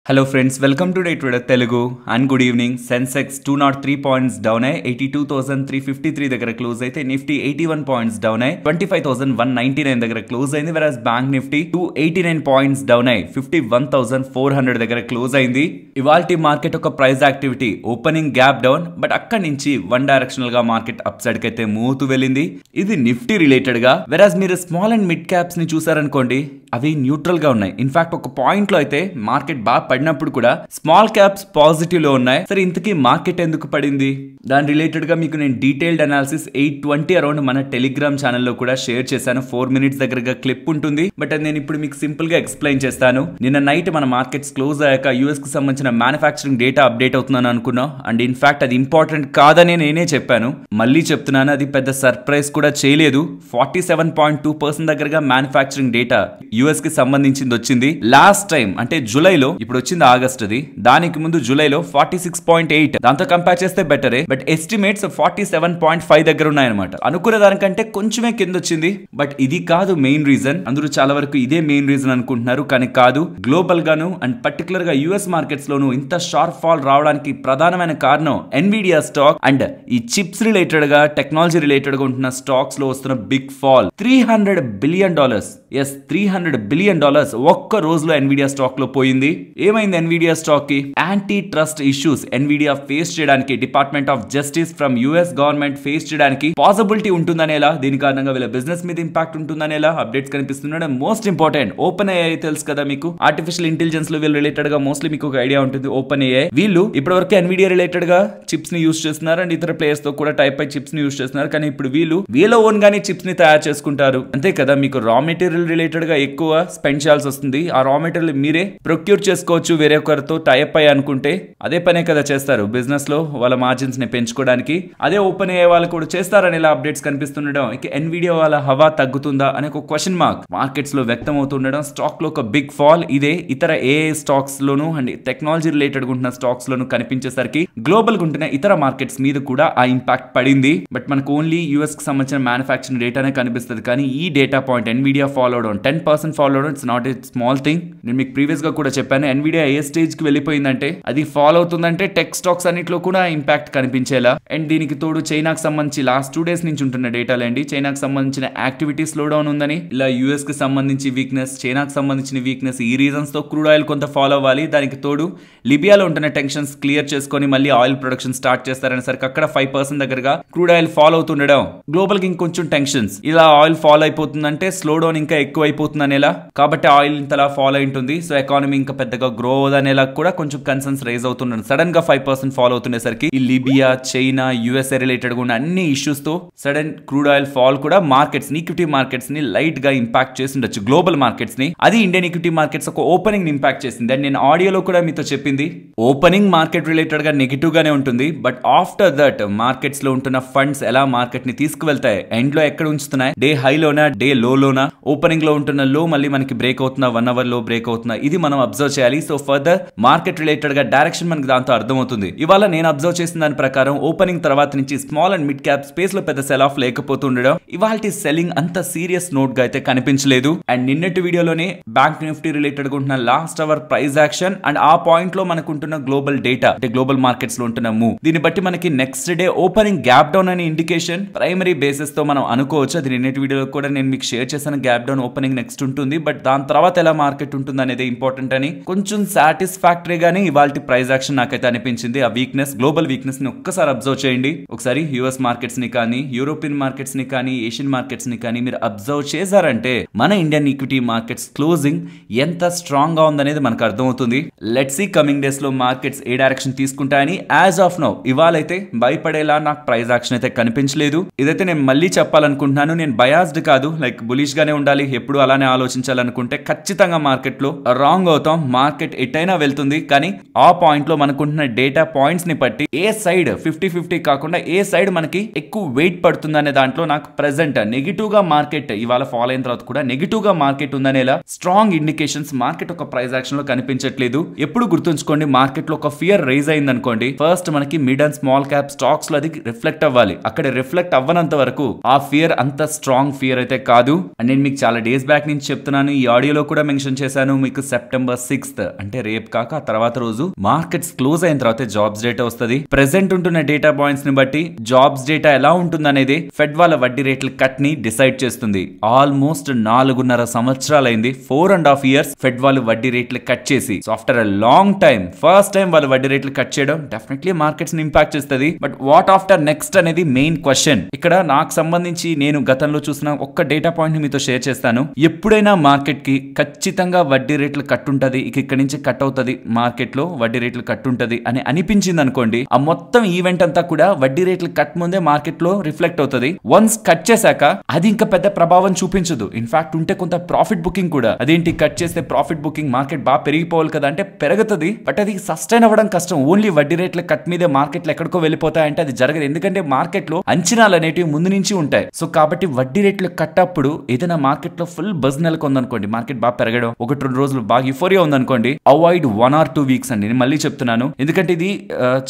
Hello friends, welcome to Day Trader Telugu and good evening. Sensex 203 points down 82,353 దగ్గర close అయితే Nifty 81 points down 25,199 దగ్గర close అయింది. whereas bank Nifty 289 points down 51,400 దగ్గర close అయింది. ఇవాల్టి market ఒక price activity opening gap down, but అక్కడి నుంచి వన్ డైరెక్షనల్ గా మార్కెట్ అప్ సైడ్ కి అయితే మూవ్ తో వెళ్ళింది. ఇది నిఫ్టీ రిలేటెడ్ గా. whereas మీరు స్మాల్ అండ్ మిడ్ క్యాప్స్ ని చూసారనుకోండి, అవి న్యూట్రల్ గా ఉన్నాయి. ఇన్ఫాక్ట్ ఒక పాయింట్ లో అయితే మార్కెట్ బాగా పడినప్పుడు కూడా స్మాల్ క్యాప్స్ పాజిటివ్ లో ఉన్నాయి. సరే, ఇంతకీ మార్కెట్ ఎందుకు పడింది? దాని రిలేటెడ్ గా మీకు నేను డీటెయిల్డ్ అనాలిసిస్ 8:20 అరౌండ్ మన టెలిగ్రామ్ ఛానల్లో కూడా షేర్ చేశాను. 4 minutes దగ్గరగా క్లిప్ ఉంటుంది, బట్ అది నేను ఇప్పుడు మీకు సింపుల్ గా ఎక్స్ప్లెయిన్ చేస్తాను. నిన్న నైట్ మన మార్కెట్స్ క్లోజ్ అయ్యాక యూఎస్ కి సంబంధించిన మ్యానుఫ్యాక్చరింగ్ డేటా అప్డేట్ అవుతుందని అనుకున్నాం. అండ్ ఇన్ఫాక్ట్ అది ఇంపార్టెంట్ కాదని నేనే చెప్పాను. మళ్ళీ చెప్తున్నాను, అది పెద్ద సర్ప్రైజ్ కూడా చేయలేదు. 47.2% దగ్గరగా మ్యానుఫ్యాక్చరింగ్ డేటా యూఎస్ కి సంబంధించింది వచ్చింది. లాస్ట్ టైం అంటే జూలైలో, ఇప్పుడు వచ్చింది ఆగస్ట్ అది, దానికి ముందు జూలైలో 46.8, దాంతో కంపేర్ చేస్తే బెటరే. బట్ ఎస్టిమేట్స్ 47.5 దగ్గర ఉన్నాయన్నమాట. అనుకునే దానికంటే కొంచెమే కింద వచ్చింది. బట్ ఇది కాదు మెయిన్ రీజన్. అందరూ చాలా వరకు ఇదే మెయిన్ రీజన్ అనుకుంటున్నారు, కానీ కాదు. గ్లోబల్ గాను అండ్ పర్టికులర్ గా యుఎస్ మార్కెట్స్ లోను ఇంత షార్ప్ ఫాల్ రావడానికి ప్రధానమైన కారణం ఎన్విడియా స్టాక్ అండ్ ఈ చిప్స్ రిలేటెడ్ గా, టెక్నాలజీ రిలేటెడ్ గా ఉంటున్న స్టాక్స్ లో వస్తున్న big fall. $300 billion, yes $300 billion ఒక్క రోజులో ఎన్విడియా స్టాక్ లో పోయింది. ఏమైంది ఎన్విడియా స్టాక్ కి? Anti trust issues Nvidia face చేయడానికి, department of justice from US government face చేయడానికి పాసిబిలిటీ ఉంటుందనేలా, దీని కారణంగా వీళ్ళ బిజినెస్ మీద ఇంపాక్ట్ ఉంటుందనేలా అప్డేట్స్ కనిపిస్తున్నాడు. మోస్ట్ ఇంపార్టెంట్, ఓపెన్ ఏఐ తెలుసు కదా మీకు, ఆర్టిఫిషియల్ ఇంటెలిజెన్స్ లో వీళ్ళు రిలేటెడ్ గా మోస్ట్లీ మీకు ఒక ఐడియా ఉంటుంది. ఓపెన్ ఏఐ వీళ్ళు ఇప్పటివరకు ఎన్విడియా రిలేటెడ్ గా చిప్స్ ని యూస్ చేస్తున్నారు అండ్ ఇతర ప్లేయర్స్ తో కూడా టైప్ అయి చిప్స్ ని యూస్ చేస్తున్నారు. కానీ ఇప్పుడు వీళ్ళ ఓన్ గానీ చిప్స్ ని తయారు చేసుకుంటారు. అంతే కదా, మీకు రా మెటీరియల్ రిలేటెడ్ గా ఎక్కువ స్పెండ్ చేయాల్సి వస్తుంది. ఆ రా మెటీరియల్ మీరే ప్రొక్యూర్ చేసుకోవచ్చు వేరే ఒకరితో టైప్ అయ్యి అనుకుంటే. అదే పనే కదా చేస్తారు బిజినెస్ లో వాళ్ళ మార్జిన్స్ ని పెంచుకోవడానికి. అదే ఓపెన్ ఏఐ వాళ్ళు కూడా చేస్తారని ఇలా అప్డేట్స్ కనిపిస్తుండడం, ఇక ఎన్విడియా వాళ్ళ హవా తగ్గుతుందా అనే ఒక క్వశ్చన్ మార్క్ మార్కెట్స్ లో వ్యక్తం అవుతుండడం, స్టాక్ లో ఒక బిగ్ ఫాల్. ఇదే ఇతర ఏఐ స్టాక్స్ లోను అండ్ టెక్నాలజీ రిలేటెడ్ ఉంటున్న స్టాక్స్ లోను కనిపించేసరికి గ్లోబల్ గా ఉంటున్న ఇతర మార్కెట్స్ మీద కూడా ఆ ఇంపాక్ట్ పడింది. బట్ మనకు ఓన్లీ యూఎస్ కి సంబంధించిన మ్యానుఫ్యాక్చరింగ్ డేటానే కనిపిస్తుంది. కానీ ఈ డేటా పాయింట్ ఎన్విడియా ఫాలో అవడం, 10% ఫాలో అవడం, it's not a small thing. నేను మీకు ప్రీవియస్ గా కూడా చెప్పాను, ఎన్విడియా ఏ స్టేజ్ కి వెళ్ళిపోయిందంటే, అది ఫాలో అవుతుందంటే టెక్ స్టాక్స్ అన్నిట్లో కూడా ఇంపాక్ట్ కనిపించేలా. అండ్ దీనికి తోడు చైనాకి సంబంధించి లాస్ట్ 2 days నుంచి ఉంటున్న డేటాలండి. చైనాకి సంబంధించిన యాక్టివిటీ స్లో డౌన్ ఉందని, ఇలా యూఎస్ కి సంబంధించి వీక్నెస్, చైనాకి సంబంధించిన వీక్నెస్, ఈ రీజన్స్ తో క్రూడ్ ఆయిల్ కొంత ఫాలో అవ్వాలి. దానికి తోడు లిబియాలో ఉంటున్న టెన్షన్స్ క్లియర్ చేసుకొని మళ్ళీ ఆయిల్ ప్రొడక్షన్ స్టార్ట్ చేస్తారనేసరికి అక్కడ 5% దగ్గరగా క్రూడ్ ఆయిల్ ఫాలో అవుతుండడం, గ్లోబల్ కి ఇంకొంచెం టెన్షన్స్, ఇలా ఆయిల్ ఫాలో అయిపోతుందంటే స్లో డౌన్ ఇంకా ఎక్కువ అయిపోతుంది అనేలా. కాబట్టి ఆయిల్ ఇంతలా ఫాలో అయింటుంది. సో ఎకానమీ ఇంకా పెద్దగా గ్రో అవ్వదనేలా కూడా కొంచెం కన్సర్న్స్ రైజ్ అవుతున్నాడు. సడన్ గా 5% ఫాలో అవుతుండేసరికి ఈ లిబియా, చైనా, యుఎస్ఏ రిలేటెడ్ గా ఉన్న అన్ని ఇష్యూస్ తో సడన్ క్రూడ్ ఆయిల్ ఫాల్ కూడా మార్కెట్స్ ని, ఈక్విటీ మార్కెట్స్ ని లైట్ గా ఇంపాక్ట్ చేసి ఉండొచ్చు, గ్లోబల్ మార్కెట్స్ ని. అది ఇండియన్ ఈక్విటీ మార్కెట్స్ ఒక ఓపెనింగ్ ఇంపాక్ట్ చేసింది. అండ్ నేను ఆడియోలో కూడా మీతో చెప్పింది, ఓపెనింగ్ మార్కెట్ రిలేటెడ్ గా నెగిటివ్ గానే ఉంటుంది. బట్ ఆఫ్టర్ దట్ మార్కెట్స్ లో ఉంటున్న ఫండ్స్ ఎలా మార్కెట్ ని తీసుకువెళ్తాయి, ఎండ్ లో ఎక్కడ ఉంచుతున్నాయి, డే హైలోనా డే లోనా, ఓపెనింగ్ లో ఉంటున్న లో మళ్ళీ మనకి బ్రేక్ అవుతున్నా, 1 hour లో బ్రేక్ అవుతున్నా, ఇది మనం అబ్జర్వ్ చేయాలి. సో ఫర్దర్ మార్కెట్ రిలేటెడ్ గా డైరెక్షన్ మనకి దాంతో అర్థమవుతుంది. ఇవాళ నేను అబ్జర్వ్ చేసిన దాని ప్రకారం ఓపెనింగ్ తర్వాత నుంచి small and mid cap space లో పెద్ద సెల్ ఆఫ్ లేకపోతుండడం, ఇవాళ సెల్లింగ్ అంత సీరియస్ నోట్ గా అయితే కనిపించలేదు. అండ్ నిన్నటి వీడియోలోనే బ్యాంక్ నిఫ్టీ రిలేటెడ్ గా ఉంటున్న last hour price action and ఆ పాయింట్ లో మనకు ఉంటున్న గ్లోబల్ డేటా, అంటే గ్లోబల్ మార్కెట్స్ లో ఉంటున్న మూవ్, దీన్ని బట్టి మనకి next day opening gap down అనే ఇండికేషన్ ప్రైమరీ బేసిస్ తో మనం అనుకోవచ్చు. అది నిన్నటి వీడియోలో కూడా నేను మీకు షేర్ చేశాను. గ్యాప్ డౌన్ ఓపెనింగ్ నెక్స్ట్ ఉంటుంది, బట్ దాని తర్వాత ఎలా మార్కెట్ ఉంటుంది అనేది ఇంపార్టెంట్ అని కొంచెం సాటిస్ఫాక్టరీ గానీ ఇవాళ ప్రైస్ యాక్షన్ నాకైతే అనిపించింది. ఆ వీక్నెస్, గ్లోబల్ వీక్నెస్ ని ఒక్కసారి అబ్జర్వ్ చేయండి. ఒకసారి యుఎస్ మార్కెట్స్ ని కానీ, యూరోపియన్ మార్కెట్స్ ని కానీ, ఏషియన్ మార్కెట్స్ ని కానీ మీరు అబ్జర్వ్ చేశారంటే మన ఇండియన్ ఈక్విటీ మార్కెట్స్ క్లోజింగ్ ఎంత స్ట్రాంగ్ గా ఉందనేది మనకు అర్థమవుతుంది. లెట్స్ సీ కమింగ్ డేస్ లో మార్కెట్స్ ఏ డైరెక్షన్ తీసుకుంటాయని. యాజ్ ఆఫ్ నౌ ఇవాళైతే భయపడేలా నాకు ప్రైస్ యాక్షన్ అయితే కనిపించలేదు. ఇదైతే నేను మళ్ళీ చెప్పాలనుకుంటున్నాను, నేను బయాస్డ్ కాదు, లైక్ బులిష్ గానే ఉండాలి, ఎప్పుడు అలానే ఆలోచించాలనుకుంటే ఖచ్చితంగా మార్కెట్ లో రాంగ్ అవుతాం. మార్కెట్ ఎటైనా వెళ్తుంది, కానీ ఆ పాయింట్ లో మనకుంటున్న డేటా పాయింట్స్ ని బట్టి ఏ సైడ్ 50-50 కాకుండా ఏ సైడ్ మనకి ఎక్కువ వెయిట్ పడుతుంది అనే దాంట్లో నాకు ప్రెసెంట్ నెగిటివ్ గా మార్కెట్ ఇవాళ ఫాలో అయిన తర్వాత కూడా నెగిటివ్ గా మార్కెట్ ఉందనేలా స్ట్రాంగ్ ఇండికేషన్స్ మార్కెట్ ఒక ప్రైస్ యాక్షన్ లో కనిపించట్లేదు. ఎప్పుడు గుర్తుంచుకోండి, మార్కెట్ లో ఒక ఫియర్ రైజ్ అయింది అనుకోండి, ఫస్ట్ మనకి mid and small cap stocks లో అది రిఫ్లెక్ట్ అవ్వాలి. అక్కడ రిఫ్లెక్ట్ అవ్వనంత వరకు ఆ ఫియర్ అంత స్ట్రాంగ్ ఫియర్ అయితే కాదు. అండ్ నేను మీకు చాలా డేస్ బ్యాక్ నుంచి చెప్తున్నాను, ఈ ఆడియోలో కూడా మెన్షన్ చేశాను, మీకు September 6th అంటే రేపు కాక ఆ తర్వాత రోజు మార్కెట్స్ క్లోజ్ అయిన తర్వాత జాబ్స్ డేటా వస్తుంది. ప్రెసెంట్ ఉంటున్న డేటా పాయింట్స్ ని బట్టి జాబ్స్ డేటా ఎలా ఉంటుంది అనేది ఫెడ్ వాళ్ళ వడ్డీ రేట్ల కట్ ని డిసైడ్ చేస్తుంది. ఆల్మోస్ట్ 4.5 సంవత్సరాలైంది, 4.5 years ఫెడ్ వాళ్ళు వడ్డీ రేట్లు కట్ చేసి. So after a long time first time వాళ్ళు వడ్డీ రేట్లు కట్ చేయడం డెఫినెట్లీ మార్కెట్స్ ని ఇంపాక్ట్ చేస్తుంది. బట్ వాట్ ఆఫ్టర్ నెక్స్ట్ అనేది మెయిన్ క్వశ్చన్. ఇక్కడ నాకు సంబంధించి నేను గతంలో చూసిన ఒక్క డేటా పాయింట్ ని మీతో షేర్ చేస్తాను. ఎప్పుడైనా మార్కెట్ కి ఖచ్చితంగా వడ్డీ రేట్లు కట్ ఉంటది, ఇక్కడ నుంచి కట్ అవుతుంది, మార్కెట్ లో వడ్డీ రేట్లు కట్ ఉంటది అని అనిపించింది అనుకోండి, ఆ మొత్తం ఈవెంట్ అంతా కూడా వడ్డీ రేట్లు కట్ ముందే మార్కెట్ లో రిఫ్లెక్ట్ అవుతుంది. వన్స్ కట్ చేశాక అది ఇంకా పెద్ద ప్రభావం చూపించదు. ఇన్ఫాక్ట్ ఉంటే కొంత ప్రాఫిట్ బుకింగ్ కూడా, అదేంటి కట్ చేస్తే ప్రాఫిట్ బుకింగ్ మార్కెట్ బాగా పెరిగిపోవాలి కదా అంటే పెరుగుతుంది, బట్ అది సస్టైన్ అవ్వడం కష్టం. ఓన్లీ వడ్డీ రేట్ల కట్ మీదే మార్కెట్లు ఎక్కడికో వెళ్ళిపోతాయంటే అది జరగదు. ఎందుకంటే మార్కెట్ లో అంచనాలు అనేటివి ముందు నుంచి ఉంటాయి. సో కాబట్టి వడ్డీ రేట్లు కట్ అప్పుడు ఏదైనా మార్కెట్ లో ఫుల్ బజ్ నెలకొందనుకోండి, మార్కెట్ బాగా పెరగడం, 1-2 రోజులు బాగా యుఫోరియా ఉందనుకోండి, అవాయిడ్ 1 or 2 weeks అండి. నేను మళ్ళీ చెప్తున్నాను, ఎందుకంటే ఇది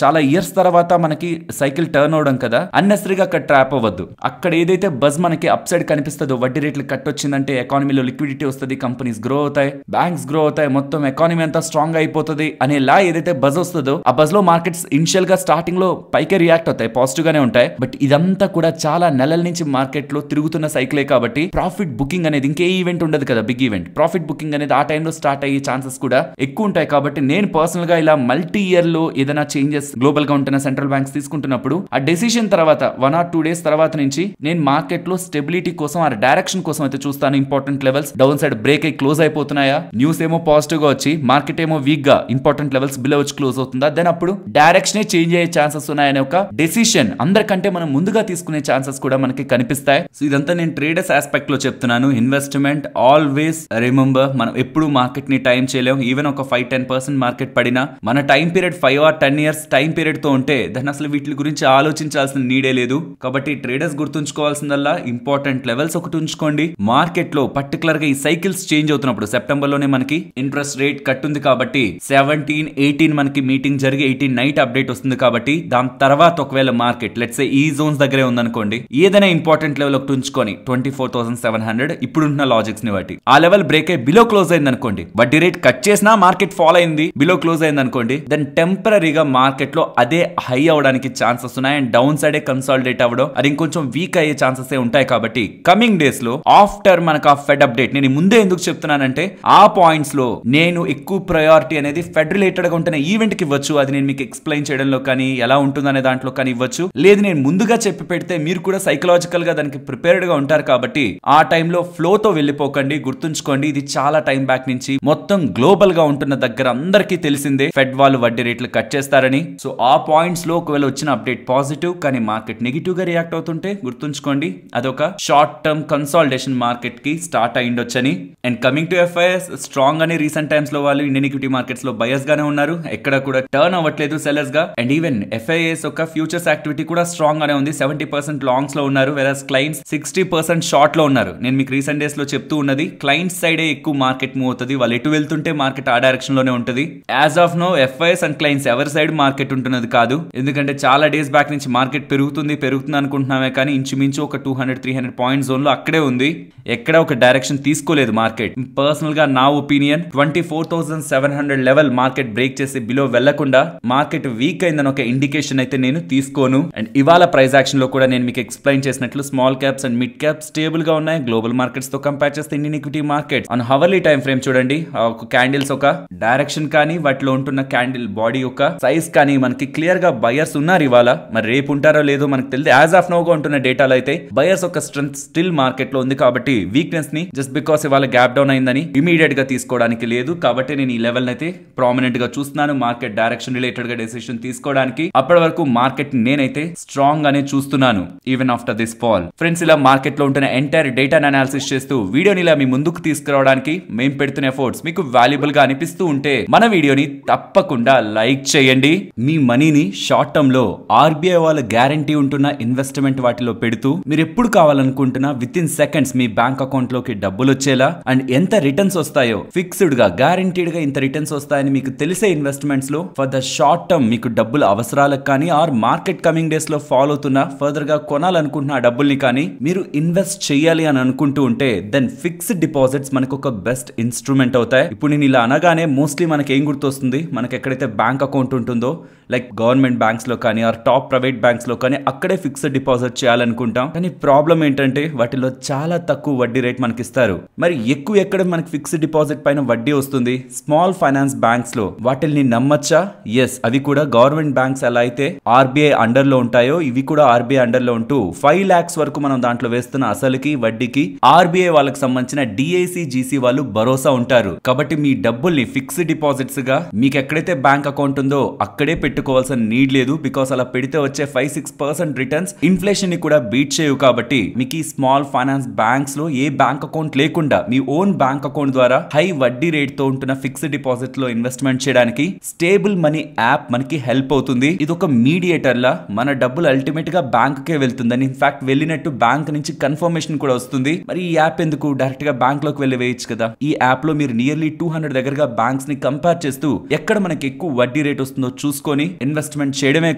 చాలా ఇయర్స్ తర్వాత మనకి సైకిల్ టర్న్ అవడం కదా, అన్నెసరీగా అక్కడ ట్రాప్ అవ్వద్దు. అక్కడ ఏదైతే బజ్ మనకి అప్ సైడ్ కనిపిస్తుందో, వడ్డీ రేట్లు కట్ వచ్చిందంటే ఎకానమీలో లిక్విడిటీ వస్తుంది, కంపెనీస్ గ్రో అవుతాయి, బ్యాంక్స్ గ్రో అవుతాయి, మొత్తం ఎకానమీ అంతా స్ట్రాంగ్ అయిపోతుంది అనేలా ఏదైతే బజ్ వస్తుందో, ఆ బజ్ లో మార్కెట్స్ ఇనిషియల్ గా స్టార్టింగ్ లో పైకే రియాక్ట్ అవుతాయి, పాజిటివ్ గానే ఉంటాయి. బట్ ఇదంతా కూడా చాలా నెలల నుంచి మార్కెట్ లో తిరుగుతున్న సైకిలే కాబట్టి ప్రాఫిట్ బుకింగ్ అనేది ఇంకే ఈవెంట్ ఉండదు కదా, బిగ్ ఈవెంట్, ప్రాఫిట్ బుకింగ్ అనేది ఆ టైంలో స్టార్ట్ అయ్యే ఛాన్సెస్ కూడా ఎక్కువ ఉంటాయి. కాబట్టి నేను పర్సనల్ గా ఇలా మల్టీ ఇయర్ లో ఏదైనా చేంజెస్ గ్లోబల్ గా ఉంటున్న సెంట్రల్ బ్యాంక్స్ తీసుకుంటున్నప్పుడు ఆ డెసిషన్ తర్వాత 1 or 2 days తర్వాత నుంచి నేను మార్కెట్ లో స్టెబిలిటీ కోసం ఆ డైరెక్షన్ కోసం అయితే చూస్తాను. Important levels down side break అయి క్లోజ్ అయిపోతున్నాయా, న్యూస్ ఏమో పాజిటివ్ గా వచ్చి మార్కెట్ ఏమో వీక్ గా ఇంపార్టెంట్ లెవెల్స్ బిలో వచ్చి క్లోజ్ అవుతుందా, దెన్ అప్పుడు డైరెక్షన్ చేంజ్ అయ్యే ఛాన్సెస్ ఉన్నాయనే ఒక డెసిషన్ అందరికంటే మనం ముందుగా తీసుకునే ఛాన్సెస్ కూడా మనకి కనిపిస్తాయి. సో ఇదంతా నేను ట్రేడర్స్ ఆస్పెక్ట్ లో చెప్తున్నాను. ఇన్వెస్ట్మెంట్ ఆల్వేస్ రిమెంబర్, మనం ఎప్పుడు మార్కెట్ ని టైం చేయలేం. ఈవెన్ ఒక 5-10% మార్కెట్ పడినా మన time period 5 or 10 years time period తో ఉంటే దాన్ని అసలు వీటి గురించి ఆలోచించాల్సిన నీడే లేదు. కాబట్టి ట్రేడర్స్ గుర్తుంచుకోవాల్సిందల్లా ఇంపార్టెంట్ లెవెల్స్ ఒకటి ఉంచుకోండి. మార్కెట్ లో పర్టికులర్ గా ఈ సైకిల్స్ చేంజ్ అవుతున్నప్పుడు, సెప్టెంబర్ లోనే మనకి ఇంట్రెస్ట్ రేట్ కట్ ఉంది కాబట్టి 17-18 మనకి మీటింగ్ జరిగి 18 నైట్ అప్డేట్ వస్తుంది కాబట్టి దాని తర్వాత ఒకవేళ మార్కెట్ లెట్స్ సే ఈ జోన్స్ దగ్గరే ఉందనుకోండి, ఏదైనా ఇంపార్టెంట్ లెవెల్ ఒకటి ఉంచుకొని 24,700 ఇప్పుడున్న లాజిక్స్ ని బట్టి ఆ లెవెల్ బ్రేక్ అయ్యి బిలో క్లోజ్ అయింది అనుకోండి, వడ్డీ రేట్ కట్ చేసినా మార్కెట్ ఫాలో అయింది, బిలో క్లోజ్ అయింది అనుకోండి, దెన్ టెంపరీగా మార్కెట్ లో అదే హై అవడానికి ఛాన్సెస్ ఉన్నాయి అండ్ డౌన్ సైడ్ కన్సాలిడేట్ అవ్వడం అది ఇంకొంచెం వీక్ అయ్యే ఛాన్సెస్ ఉంటాయి. కాబట్టి కమింగ్ డేస్ లో ఆఫ్టర్ మనకు ఆ ఫెడ్ అప్డేట్, నేను ముందే ఎందుకు చెప్తున్నానంటే ఆ పాయింట్స్ లో నేను ఎక్కువ ప్రయారిటీ అనేది ఫెడ్ రిలేటెడ్ గా ఉంటున్న ఈవెంట్ కి ఇవ్వచ్చు. అది నేను మీకు ఎక్స్ప్లెయిన్ చేయడంలో కానీ ఎలా ఉంటుందనే దాంట్లో కానీ ఇవ్వచ్చు. లేదు నేను ముందుగా చెప్పి పెడితే మీరు కూడా సైకలాజికల్ గా దానికి ప్రిపేర్డ్ గా ఉంటారు కాబట్టి ఆ టైంలో ఫ్లో తో వెళ్ళిపోకండి. గుర్తుంచుకోండి, ఇది చాలా టైం బ్యాక్ నుంచి మొత్తం గ్లోబల్ గా ఉంటున్న దగ్గర అందరికీ తెలిసిందే ఫెడ్ వాళ్ళు వడ్డీ రేట్లు కట్ చేస్తారని. సో ఆ పాయింట్స్ లో ఒకవేళ వచ్చిన అప్డేట్ పాజిటివ్ కానీ మార్కెట్ నెగిటివ్ గా రియాక్ట్ అవుతుంటే గుర్తుంచుకోండి అదొక షార్ట్ టర్మ్ కన్సాలిడేషన్ మార్కెట్ కి స్టార్ట్ అయ్యిండొచ్చని. And coming to FIs, strong అని రీసెంట్ టైమ్స్ లో వాళ్ళు ఇండియన్ ఈక్విటీ మార్కెట్స్ లో బయర్స్ గానే ఉన్నారు, ఎక్కడ కూడా టర్న్ అవ్వట్లేదు సెల్లర్స్ గా. అండ్ ఈవెన్ ఎఫ్ఐఎస్ ఒక ఫ్యూచర్స్ యాక్టివిటీ కూడా స్ట్రాంగ్ గానే ఉంది, 70% లాంగ్స్ లో ఉన్నారు, వెరస్ క్లయింట్స్ 60% షార్ట్ లో ఉన్నారు. నేను మీకు రీసెంట్ డేస్ లో చెప్తూ ఉన్నది క్లయింట్స్ సైడే ఎక్కువ మార్కెట్ మూవ్ అవుతుంది, వాళ్ళు ఎటు వెళ్తుంటే మార్కెట్ ఆ డైరెక్షన్ లోనే ఉంటుంది. As of now FIs and clients ఎవరి సైడ్ మార్కెట్ ఉంటున్నది కాదు, ఎందుకంటే చాలా డేస్ బ్యాక్ నుంచి మార్కెట్ పెరుగుతుంది అనుకుంటున్నామే కానీ ఇంచుమించు ఒక 200-300 పాయింట్ జోన్ లో అక్కడే ఉంది, ఎక్కడ ఒక డైరెక్షన్ తీసుకోలేదు మార్కెట్. పర్సనల్ గా నా ఒపీనియన్ 24,700 లెవెల్ మార్కెట్ బ్రేక్ చేసి బిలో వెళ్లకుండా మార్కెట్ వీక్ అయిందని ఒక ఇండికేషన్ అయితే నేను తీసుకోను. అండ్ ఇవాళ ప్రైస్ యాక్షన్ లో కూడా నేను మీకు ఎక్స్ప్లెయిన్ చేసినట్లు small caps and mid caps stable గా ఉన్నాయి. గ్లోబల్ మార్కెట్స్ తో కంపేర్ చేస్తే Indian equity market on hourly time frame చూడండి, ఒక క్యాండిల్స్ ఒక డైరెక్షన్ కానీ వాటిలో ఉంటున్న క్యాండిల్ బాడీ యొక్క సైజ్ కానీ మనకి క్లియర్ గా బయర్స్ ఉన్నారు ఇవాళ. మరి రేపు ఉంటారో లేదో మనకు తెలియదు. యాజ్ ఆఫ్ నో గా ఉంటున్న డేటాలో అయితే బయర్స్ ఒక స్ట్రెంత్ స్టిల్ మార్కెట్ లో ఉంది కాబట్టి వీక్నెస్ ని జస్ట్ బికాస్ ఇవాళ గ్యాప్ డౌన్ అయిందని ఇమీడియట్ గా తీసుకోవడానికి లేదు. కాబట్టి నేను ఈ లెవెల్ అయితే ప్రామినెంట్ గా చూస్తున్నాను మార్కెట్ డైరెక్షన్ రిలేటెడ్ గా డెసిషన్ తీసుకోవడానికి. అప్పటి వరకు మార్కెట్ నేనైతే స్ట్రాంగ్ గానే చూస్తున్నాను even after this fall. Friends, ఇలా మార్కెట్ లో ఉంటున్న ఎంటైర్ డేటా అనాలిసిస్ చేస్తూ వీడియోని ఇలా మీ ముందుకు తీసుకురావడానికి మేము పెడుతున్న ఎఫర్ట్స్ మీకు వాల్యుబుల్ గా అనిపిస్తూ ఉంటే మన వీడియోని తప్పకుండా లైక్ చేయండి. మీ మనీని షార్ట్ టర్మ్ లో ఆర్బీఐ వాళ్ళ గ్యారంటీ ఉంటున్న ఇన్వెస్ట్మెంట్ వాటిలో పెడుతూ మీరు ఎప్పుడు కావాలనుకుంటున్నా విత్ ఇన్ సెకండ్స్ మీ బ్యాంక్ అకౌంట్ లోకి డబ్బులు వచ్చేలా అండ్ ఎంత రిటర్న్స్ వస్తాయో ఫిక్స్డ్ గా గ్యారంటీడ్ గా ఇంత రిటర్న్స్ వస్తాయని మీకు తెలిసే ఇన్వెస్ట్మెంట్స్ లో ఫర్ ద షార్ట్ టర్మ్ మీకు డబ్బులు అవసరాలకు కానీ ఆర్ మార్కెట్ కమింగ్ డేస్ లో ఫాలో అవుతున్న ఫర్దర్ గా కొనాలనుకుంటున్న ఆ డబ్బుల్ని కానీ మీరు ఇన్వెస్ట్ చేయాలి అని అనుకుంటూ ఉంటే దెన్ ఫిక్స్డ్ డిపాజిట్స్ మనకు ఒక బెస్ట్ ఇన్స్ట్రుమెంట్ అవుతాయి. ఇప్పుడు నేను ఇలా అనగానే మోస్ట్లీ మనకి ఏం గుర్తొస్తుంది, మనకి ఎక్కడైతే బ్యాంక్ అకౌంట్ ఉంటుందో లైక్ గవర్నమెంట్ బ్యాంక్స్ లో కానీ ఆర్ టాప్ ప్రైవేట్ బ్యాంక్స్ లో కానీ అక్కడే ఫిక్స్డ్ డిపాజిట్ చేయాలనుకుంటాం. కానీ ప్రాబ్లం ఏంటంటే వాటిలో చాలా తక్కువ వడ్డీ రేట్ మనకి ఇస్తారు. మరి ఎక్కువ ఎక్కడ మనకి ఫిక్స్డ్ డిపాజిట్ పైన వడ్డీ వస్తుంది? స్మాల్ ఫైనాన్స్ బ్యాంక్స్ లో. వాటిని నమ్మచ్చా? ఎస్, అవి కూడా గవర్నమెంట్ బ్యాంక్స్ ఎలా అయితే ఆర్బీఐ అండర్ లో ఉంటాయో ఇవి కూడా ఆర్బీఐ అండర్ లో ఉంటూ 5 lakhs వరకు మనం దాంట్లో వేస్తున్న అసలుకి వడ్డీకి ఆర్బీఐ వాళ్ళకి సంబంధించిన డిఐసి జీసీ వాళ్ళు భరోసా ఉంటారు. కాబట్టి మీ డబ్బుల్ని ఫిక్స్డ్ డిపాజిట్స్ గా మీకు ఎక్కడైతే బ్యాంక్ అకౌంట్ ఉందో అక్కడే పెట్టుకోవాల్సిన నీడ్ లేదు. బికాస్ అలా పెడితే వచ్చే 5-6% రిటర్న్స్ ఇన్ఫ్లేషన్ ని కూడా బీట్ చేయవు. కాబట్టి మీకు ఈ స్మాల్ ఫైనాన్స్ బ్యాంక్స్ లో ఏ బ్యాంక్ అకౌంట్ లేకుండా మీ ఓన్ బ్యాంక్ అకౌంట్ ద్వారా హై వడ్డీ రేట్ తో ఉంటున్న ఫిక్స్డ్ డిపాజిట్ లో ఇన్వెస్ట్మెంట్ చేయడానికి స్టేబుల్ మనీ యాప్ మనకి హెల్ప్ అవుతుంది. ఇది ఒక మీడియేటర్ లా మన డబ్బులు అల్టిమేట్ గా బ్యాంక్ కే వెళ్తుందని, ఇన్ఫాక్ట్ వెళ్ళినట్టు బ్యాంక్ నుంచి కన్ఫర్మేషన్ కూడా వస్తుంది. మరి ఈ యాప్ ఎందుకు? డైరెక్ట్ గా బ్యాంక్ లోకి వెళ్ళి వేయచ్చు కదా. ఈ యాప్ లో మీరు నియర్లీ 200 దగ్గరగా బ్యాంక్స్ ని కంపేర్ చేస్తూ ఎక్కడ మనకి ఎక్కువ వడ్డీ రేట్ వస్తుందో చూసుకొని ఇన్వెస్ట్మెంట్ చేయడమే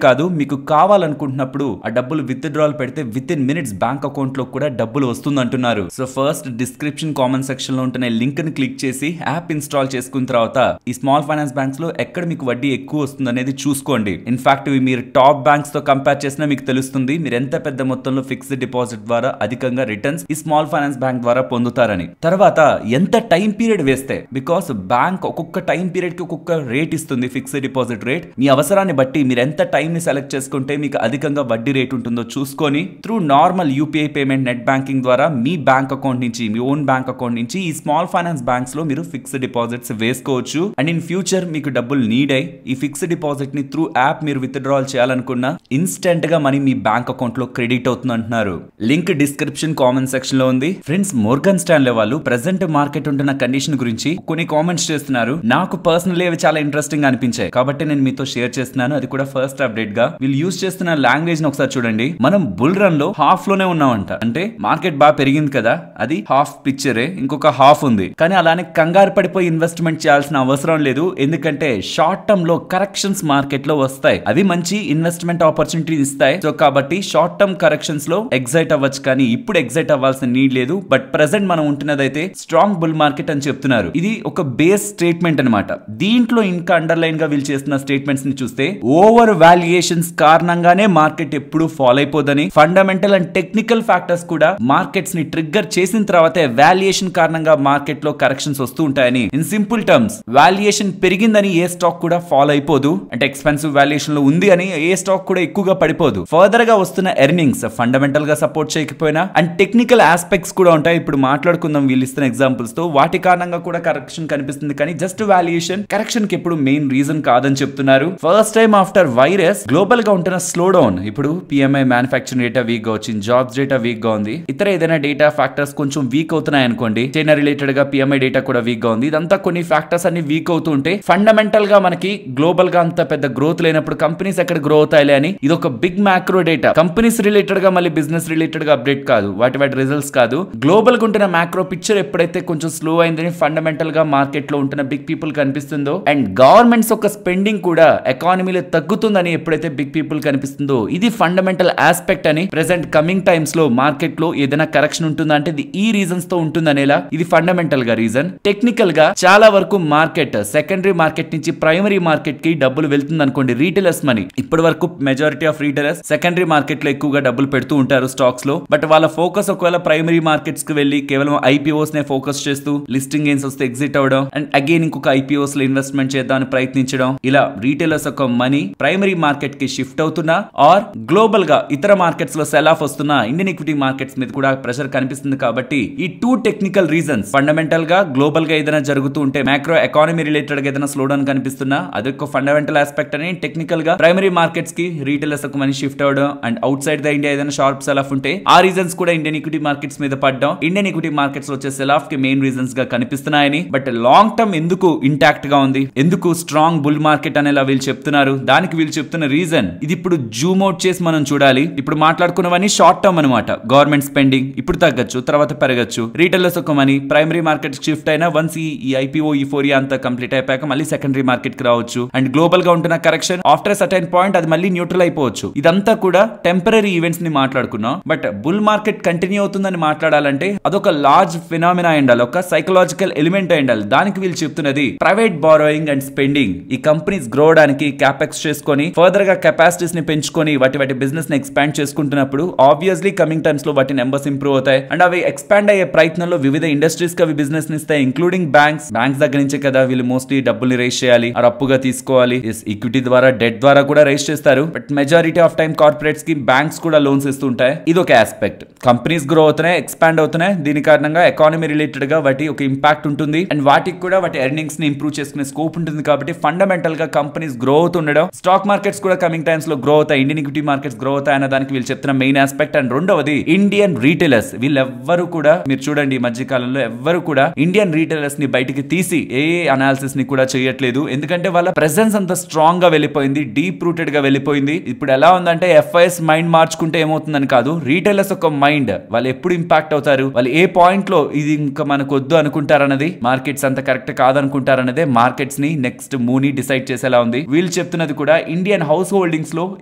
కాదు, మీకు కావాలనుకుంటున్నప్పుడు ఆ డబ్బులు విత్ డ్రాల్ పెడితే with in minutes bank account లో కూడా డబ్బులు వస్తుంది అంటున్నారు. So first description comment section లో ఉంటున్న లింక్ ని క్లిక్ చేసి యాప్ ఇన్స్టాల్ చేసుకున్న తర్వాత ఈ స్మాల్ ఫైనాన్స్ బ్యాంక్స్ లో ఎక్కడ మీకు వడ్డీ ఎక్కువ వస్తుంది అనేది చూసుకోండి. ఇన్ఫాక్ట్ ఇవి మీరు టాప్ బ్యాంక్స్ తో కంపేర్ చేసినా మీకు తెలుస్తుంది మీరు ఎంత పెద్ద మొత్తంలో ఫిక్స్డ్ డిపాజిట్ ద్వారా అధికంగా రిటర్న్స్ ఈ స్మాల్ ఫైనాన్స్ బ్యాంక్ ద్వారా పొందుతారని. తర్వాత ఎంత టైం పీరియడ్ వేస్తే, బికాస్ బ్యాంక్ ఒక్కొక్క టైం పీరియడ్ కి ఒక్కొక్క రేట్ ఇస్తుంది ఫిక్స్డ్ డిపాజిట్ రేట్. మీ అవసరాన్ని బట్టి మీరు ఎంత టైం ని సెలెక్ట్ చేసుకుంటే మీకు అధికంగా వడ్డీ రేట్ ఉంటుందో చూసుకొని through normal UPI payment net banking ద్వారా మీ బ్యాంక్ అకౌంట్ నుంచి, మీ ఓన్ బ్యాంక్ అకౌంట్ నుంచి ఈ స్మాల్ ఫైనాన్స్ బ్యాంక్స్ లో మీరు ఫిక్స్డ్ డిపాజిట్స్ వేసుకోవచ్చు. అండ్ ఇన్ ఫ్యూచర్ మీకు డబ్బులు నీడ్ అయ్యి ఈ ఫిక్స్డ్ డిపాజిట్ ని త్రూ యాప్ మీరు విత్ డ్రాల్ చేయాలనుకున్నా ఇన్స్టెంట్ గా మనీ మీ బ్యాంక్ అకౌంట్ లో క్రెడిట్ అవుతుంది అంటున్నారు. లింక్ డిస్క్రిప్షన్ కామెంట్ సెక్షన్ లో ఉంది. ఫ్రెండ్స్, మోర్గన్ స్టాన్లే వాళ్ళు ప్రెసెంట్ మార్కెట్ ఉంటున్న కండిషన్ గురించి కొన్ని కామెంట్స్ చేస్తున్నారు. నాకు పర్సనల్లీ అవి చాలా ఇంట్రెస్టింగ్ అనిపించాయి కాబట్టి నేను మీతో షేర్ చేస్తున్నాను. అది కూడా ఫస్ట్ అప్డేట్ గా. వీళ్ళు యూజ్ చేస్తున్న లాంగ్వేజ్ ని ఒకసారి చూడండి. మనం బుల్ రన్ లో హాఫ్ లోనే ఉన్నామంట. అంటే మార్కెట్ బాగా పెరిగింది కదా, అది హాఫ్ పిక్చరే, ఇంకొక హాఫ్ ఉంది. కానీ అలానే కంగారు పడిపోయి ఇన్వెస్ట్మెంట్ చేయాల్సిన అవసరం లేదు. ఎందుకంటే షార్ట్ టర్మ్ లో కరెక్షన్స్ మార్కెట్ లో వస్తాయి, అవి మంచి ఇన్వెస్ట్మెంట్ ఆపర్చునిటీ ఇస్తాయి. సో కాబట్టి షార్ట్ టర్మ్ కరెక్షన్స్ లో ఎగ్జైట్ అవ్వచ్చు, కానీ ఇప్పుడు ఎగ్జైట్ అవ్వాల్సిన నీడ్ లేదు. బట్ ప్రెసెంట్ మనం ఉంటున్నదైతే స్ట్రాంగ్ బుల్ మార్కెట్ అని చెప్తున్నారు. ఇది ఒక బేస్ స్టేట్మెంట్ అనమాట. దీంట్లో ఇంకా అండర్లైన్ గా వీళ్ళు చేస్తున్న స్టేట్మెంట్స్ ని చూస్తే ఓవర్ వాల్యుయేషన్స్ కారణంగానే మార్కెట్ ఎప్పుడు ఫాల్ అయిపోదని, ఫండమెంటల్ అండ్ టెక్నికల్ ఫ్యాక్టర్స్ కూడా మార్కెట్స్ ని ట్రిగ్గర్ చేసిన తర్వాతే వాల్యుయేషన్ కారణంగా మార్కెట్ లో కరెక్షన్స్ వస్తూ ఉంటాయని. ఇన్ సింపుల్ టర్మ్స్, వాల్యుయేషన్ పెరిగిందని ఏ స్టాక్ కూడా ఫాల్ అయిపోదు. అంటే ఎక్స్పెన్సివ్ వాల్యుయేషన్ లో ఉంది అని ఏ స్టాక్ కూడా ఎక్కువగా పడిపోదు. ఫర్దర్ గా వస్తున్న ఎర్నింగ్స్ ఫండమెంటల్ గా సపోర్ట్ చేయకపోయినా అండ్ టెక్నికల్ ఆస్పెక్ట్స్ కూడా ఉంటాయి. ఇప్పుడు మాట్లాడుకుందాం వీళ్ళు ఇస్తున్న ఎగ్జాంపుల్స్ తో. వాటి కారణంగా కూడా కరెక్షన్ కనిపిస్తుంది, కానీ జస్ట్ వాల్యుయేషన్ కరెక్షన్ కి ఎప్పుడు మెయిన్ రీజన్ కాదని చెప్తున్నారు. First time after virus global గా ఉంటున్న స్లో డౌన్, ఇప్పుడు పిఎంఐ మ్యానుఫ్యాక్చరింగ్ డేటా వీక్ గా వచ్చింది, జాబ్స్ డేటా వీక్ గా ఉంది, ఇతర ఏదైనా డేటా ఫ్యాక్టర్స్ కొంచెం వీక్ అవుతున్నాయి అనుకోండి, చైనా రిలేటెడ్ గా పిఎంఐ డేటా కూడా వీక్ గా ఉంది. ఇదంతా కొన్ని ఫ్యాక్టర్స్ అన్ని వీక్ అవుతూ ఉంటే ఫండమెంటల్ గా మనకి గ్లోబల్ గా అంత పెద్ద గ్రోత్ లేనప్పుడు కంపెనీస్ ఎక్కడ గ్రో అవుతాయి అని ఇది ఒక big macro data. Companies related గా మళ్ళీ బిజినెస్ రిలేటెడ్ గా అప్డేట్ కాదు, వాటి రిజల్ట్స్ కాదు. గ్లోబల్ గా ఉంటున్న మ్యాక్రో పిక్చర్ ఎప్పుడైతే కొంచెం స్లో అయిందని ఫండమెంటల్ గా మార్కెట్ లో ఉంటున్న బిగ్ పీపుల్ కనిపిస్తుందో అండ్ గవర్నమెంట్స్ ఒక స్పెండింగ్ కూడా ఎకానమీలో తగ్గుతుందని ఎప్పుడైతే బిగ్ పీపుల్ కనిపిస్తుందో ఇది ఫండమెంటల్ ఆస్పెక్ట్ అని. ప్రెసెంట్ కమింగ్ టైమ్స్ లో మార్కెట్ లో ఏదైనా కరెక్షన్ ఉంటుందా అంటే ఇది ఈ రీజన్స్ తో ఉంటుందనేలా ఇది ఫండమెంటల్ గా రీజన్. టెక్నికల్ గా చాలా వరకు మార్కెట్ సెకండరీ మార్కెట్ నుంచి ప్రైమరీ మార్కెట్ కి డబ్బులు వెళ్తుంది అనుకోండి, రీటైలర్స్ మనీ. ఇప్పటి వరకు majority of retailers secondary market లో ఎక్కువగా డబ్బులు పెడుతూ ఉంటారు స్టాక్స్ లో. బట్ వాళ్ళ ఫోకస్ ఒకవేళ ప్రైమరీ మార్కెట్స్ కి వెళ్లి కేవలం ఐపీఓస్ నే ఫోకస్ చేస్తూ లిస్టింగ్ గెయిన్స్ వస్తే ఎగ్జిట్ అవడం అండ్ అగైన్ ఇంకొక ఐపీఓస్ లో ఇన్వెస్ట్మెంట్ చేద్దామని ప్రయత్నించడం, ఇలా రీటైలర్స్ యొక్క మనీ ప్రైమరీ మార్కెట్ కి షిఫ్ట్ అవుతున్నా ఆర్ గ్లోబల్ గా ఇతర మార్కెట్స్ లో సెల్ ఆఫ్ వస్తున్నా ఇండియన్ ఈక్విటీ మార్కెట్స్ మీద కూడా ప్రెషర్ కనిపిస్తుంది. కాబట్టి ఈ టూ టెక్నికల్ రీజన్స్, ఫండమెంటల్ గా గ్లోబల్ గా ఏదైనా జరుగుతూ ఉంటే మ్యాక్రో ఎకానమీ రిలేటెడ్ గా ఏదైనా స్లో డౌన్ కనిపిస్తున్నా అదొక ఫండమెంటల్ ఆస్పెక్ట్ అని. టెక్నికల్ గా ప్రైమరీ మార్కెట్స్ కి రీటైలర్స్ యొక్క మనీ షిఫ్ట్ అవడం and out side the India ఏదైనా షార్ప్ సెల్ ఆఫ్ ఉంటే ఆ రీజన్స్ కూడా ఇండియన్ ఈక్విటీ మార్కెట్స్ మీద పడ్డం ఇండియన్ ఈక్విటీ మార్కెట్స్ లో వచ్చే సెల్ ఆఫ్ కి మెయిన్ రీజన్స్ గా కనిపిస్తున్నాయని. బట్ లాంగ్ టర్మ్ ఎందుకు ఇంటాక్ట్ గా ఉంది, ఎందుకు స్ట్రాంగ్ బుల్ మార్కెట్ అనేలా వీళ్ళు చెప్తున్నారు చెప్తున్నారు? దానికి వీళ్ళు చెప్తున్న రీజన్ ఇది. ఇప్పుడు జూమ్ అవుట్ చేసి మనం చూడాలి. ఇప్పుడు మాట్లాడుకున్నవన్నీ షార్ట్ టర్మ్ అనమాట. గవర్నమెంట్ స్పెండింగ్ ఇప్పుడు తగ్గచ్చు, తర్వాత పెరగచ్చు. రీటైలర్స్ ఒక మనీ ప్రైమరీ మార్కెట్ షిఫ్ట్ అయినా వన్స్ ఈ ఐపీఓ ఈఫోరియా అంతా కంప్లీట్ అయిపోయాక మళ్ళీ సెకండరీ మార్కెట్ కి రావచ్చు. అండ్ గ్లోబల్ గా ఉంటున్న కరెక్షన్ ఆఫ్టర్ సర్టైన్ పాయింట్ అది మళ్ళీ న్యూట్రల్ అయిపోవచ్చు. ఇదంతా కూడా టెంపరరీ ఈవెంట్స్ ని మాట్లాడుకున్నాం. బట్ బుల్ మార్కెట్ కంటిన్యూ అవుతుందని మాట్లాడాలంటే అదొక లార్జ్ ఫినామినా అయ్యిండాలి, ఒక సైకలాజికల్ ఎలిమెంట్ అయ్యిండాలి. దానికి వీళ్ళు చెప్తున్నది ప్రైవేట్ బారోయింగ్ అండ్ స్పెండింగ్. ఈ కంపెనీస్ గ్రో అవడానికి క్యాపెక్స్ చేసుకొని ఫర్దర్ గా కెపాసిటీస్ ని పెంచుకొని వాటి బిజినెస్ ని ఎక్స్పాండ్ చేసుకుంటున్నప్పుడు ఆబ్వియస్లీ కమింగ్ టైమ్స్ లో వాటి నెంబర్స్ ఇంప్రూవ్ అవుతాయి. అండ్ అవి ఎక్స్పాండ్ అయ్యే ప్రయత్నంలో వివిధ ఇండస్ట్రీస్ కి అవి బిజినెస్ ని ఇస్తాయి, ఇంక్లూడింగ్ బ్యాంక్స్ దగ్గర నుంచే కదా వీళ్ళు మోస్ట్లీ డబ్బుల్ని రేస్ చేయాలి, అప్పుగా తీసుకోవాలి. ఈక్విటీ ద్వారా డెట్ ద్వారా కూడా రేస్ చేస్తారు. But majority of time corporates కి బ్యాంక్స్ కూడా లోన్స్ ఇస్తూ ఉంటాయి. ఇది ఒక ఆస్పెక్ట్. కంపెనీస్ గ్రో అవుతున్నాయి, ఎక్స్పాండ్ అవుతున్నాయి. దీని కారణంగా ఎకానమీ రిలేటెడ్ గా వాటి ఒక ఇంపాక్ట్ ఉంటుంది. అండ్ వాటికి కూడా వాటి ఎర్నింగ్స్ ని ఇంప్రూవ్ చేసుకునే స్కోప్ ఉంటుంది. కాబట్టి ఫండమెంటల్ గా కంపెనీస్ గ్రో అవుతుండడం, స్టాక్ మార్కెట్స్ కూడా కమింగ్ టైమ్స్ లో గ్రో అవుతాయి, ఇండియన్ ఈక్విటీ మార్కెట్స్ గ్రో అవుతాయి అన్న దానికి వీళ్ళు చెప్తున్న మెయిన్ ఆస్పెక్ట్. అండ్ రెండవది ఇండియన్ రీటైలర్స్. వీళ్ళెవ్వరు కూడా మీరు చూడండి ఈ మధ్య కాలంలో ఎవ్వరు కూడా ఇండియన్ రీటైలర్స్ ని బయటికి తీసి ఏ అనాలిసిస్ ని కూడా చేయట్లేదు. ఎందుకంటే వాళ్ళ ప్రెసెన్స్ అంత స్ట్రాంగ్ గా వెళ్ళిపోయింది, డీప్ రూటెడ్ గా వెళ్ళిపోయింది. ఇప్పుడు ఎలా ఉందంటే ఎఫ్ఐఎస్ మైండ్ మార్చుకుంటే ఏమవుతుందని కాదు, రీటైలర్స్ ఒక మైండ్ వాళ్ళు ఎప్పుడు ఇంపాక్ట్ అవుతారు, వాళ్ళు ఏ పాయింట్ లో ఇది ఇంకా మనకు వద్దు అనుకుంటారన్నది, మార్కెట్స్ అంత కరెక్ట్ కాదనుకుంటారన్నదే మార్కెట్స్ ని నెక్స్ట్ మూని డిసైడ్ చేసేలా ఉంది. వీళ్ళు చెప్తున్నది కూడా ఇండియన్ హౌస్ హోల్డింగ్స్ లో